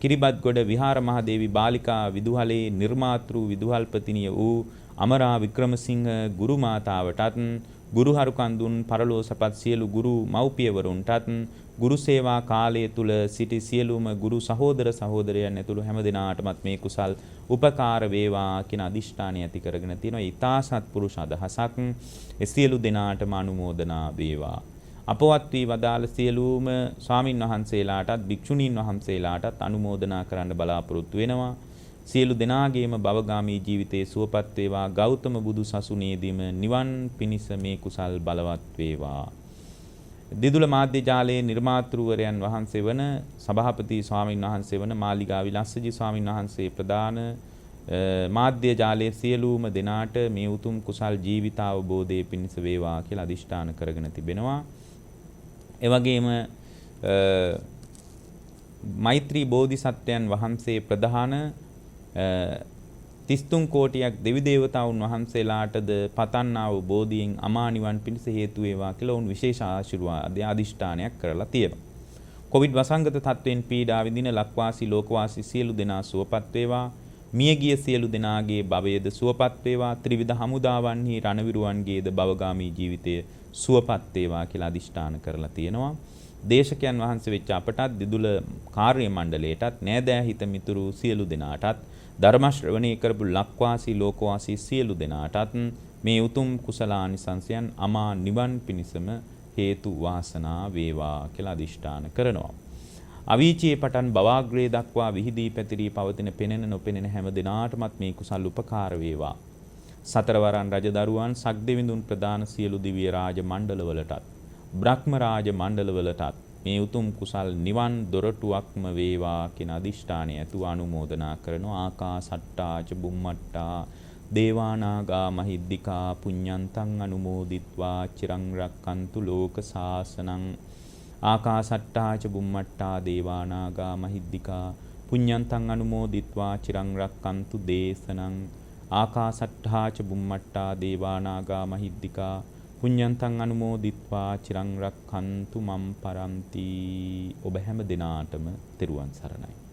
[SPEAKER 2] කිරිබත්ගොඩ විහාර මහදේවි බාලිකා විදුහලේ නිර්මාතෘ විදුහල්පතිනිය වූ අමරා වික්‍රමසිංහ ගුරු මාතාවටත් ගුරු හරුකන් දුන් පරලෝසපත් සියලු ගුරු මව්පියවරුන්ටත් ගුරු සේවා කාලය තුල සිටි සියලුම ගුරු සහෝදර සහෝදරයන් ඇතුළු හැම දිනාටමත් මේ කුසල් උපකාර වේවා කියන අදිෂ්ඨානය ඇති කරගෙන තියෙනවා. ඊතා සත්පුරුෂ අදහසක් ඒ සියලු දෙනාටම අනුමෝදනා වේවා. අපවත් වී වදාළ සියලුම ස්වාමින් වහන්සේලාටත් භික්ෂුණීන් වහන්සේලාටත් අනුමෝදනා කරන්න බලාපොරොත්තු වෙනවා. සියලු දෙනාගේම භවගාමී ජීවිතයේ සුවපත් වේවා. ගෞතම බුදු සසුනේදීම නිවන් පිණිස මේ කුසල් බලවත් වේවා. දිදුල මාධ්‍ය ජාලයේ නිර්මාතෘවරයන් වහන්සේ වන සභාපති ස්වාමින් වහන්සේ වන මාලිගා විලස්සජි ස්වාමින් වහන්සේ ප්‍රදාන මාධ්‍ය ජාලයේ සියලුම දෙනාට මේ උතුම් කුසල් ජීවිතාවබෝධයේ පිණිස වේවා කියලා අදිෂ්ඨාන කරගෙන තිබෙනවා. ඒ වගේම මෛත්‍රී බෝධිසත්වයන් වහන්සේ ප්‍රධාන 33 කෝටියක් දෙවි දේවතාවුන් වහන්සේලාටද පතන්නා වූ බෝධියෙන් අමා නිවන් පිණිස හේතු වේවා කියලා උන් විශේෂ ආශිර්වාදය අදිෂ්ඨානයක් කරලා තියෙනවා. කොවිඩ් වසංගත තත්ත්වයෙන් පීඩා විඳින ලක්වාසී ලෝකවාසී සියලු දෙනා සුවපත් වේවා. මියගිය සියලු දෙනාගේ භවයේද සුවපත් වේවා. ත්‍රිවිධ හමුදාවන්හි රණවිරුවන්ගේද භවගාමී ජීවිතය සුවපත් වේවා කියලා අදිෂ්ඨාන කරලා තියෙනවා. දේශකයන් වහන්සේ වෙච්ච අපටත් දිදුල කාර්ය මණ්ඩලයටත් නෑදෑ හිත මිතුරු සියලු දෙනාටත් ධර්ම ශ්‍රවණය කරපු ලක්වාසී ලෝකවාසී සියලු දෙනාටත් මේ උතුම් කුසලානිසංසයන් අමා නිවන් පිණිසම හේතු වාසනා වේවා කියලා අදිෂ්ඨාන කරනවා. අවීචයේ පටන් බවාග්‍රේ දක්වා විහිදී පැතිරී පවතින පෙනෙන නොපෙනෙන හැම දිනාටමත් මේ කුසල් උපකාර වේවා. සතරවරන් රජදරුවන් සක්දෙවිඳුන් ප්‍රදාන සියලු දිව්‍ය රාජ මණ්ඩලවලටත් බ්‍රහ්ම රාජ මණ්ඩලවලටත් මේ උතුම් කුසල් නිවන් දොරටුවක්ම වේවා කියන අදිෂ්ඨානය ඇතුව අනුමෝදනා කරන ආකාසට්ටා ච බුම්මට්ටා දේවානාගා මහිද්దికා පුඤ්ඤන්තං අනුමෝදිත්වා චිරං රක්칸තු ලෝක සාසනං ආකාසට්ටා ච බුම්මට්ටා දේවානාගා මහිද්దికා පුඤ්ඤන්තං අනුමෝදිත්වා චිරං රක්칸තු දේශනං ආකාසට්ටා ච බුම්මට්ටා දේවානාගා මහිද්దికා පුඤ්ඤන්තං අනුමෝදිත්වා චිරං රක්칸තු මම් පරන්ති. ඔබ හැම දිනාටම තෙරුවන් සරණයි.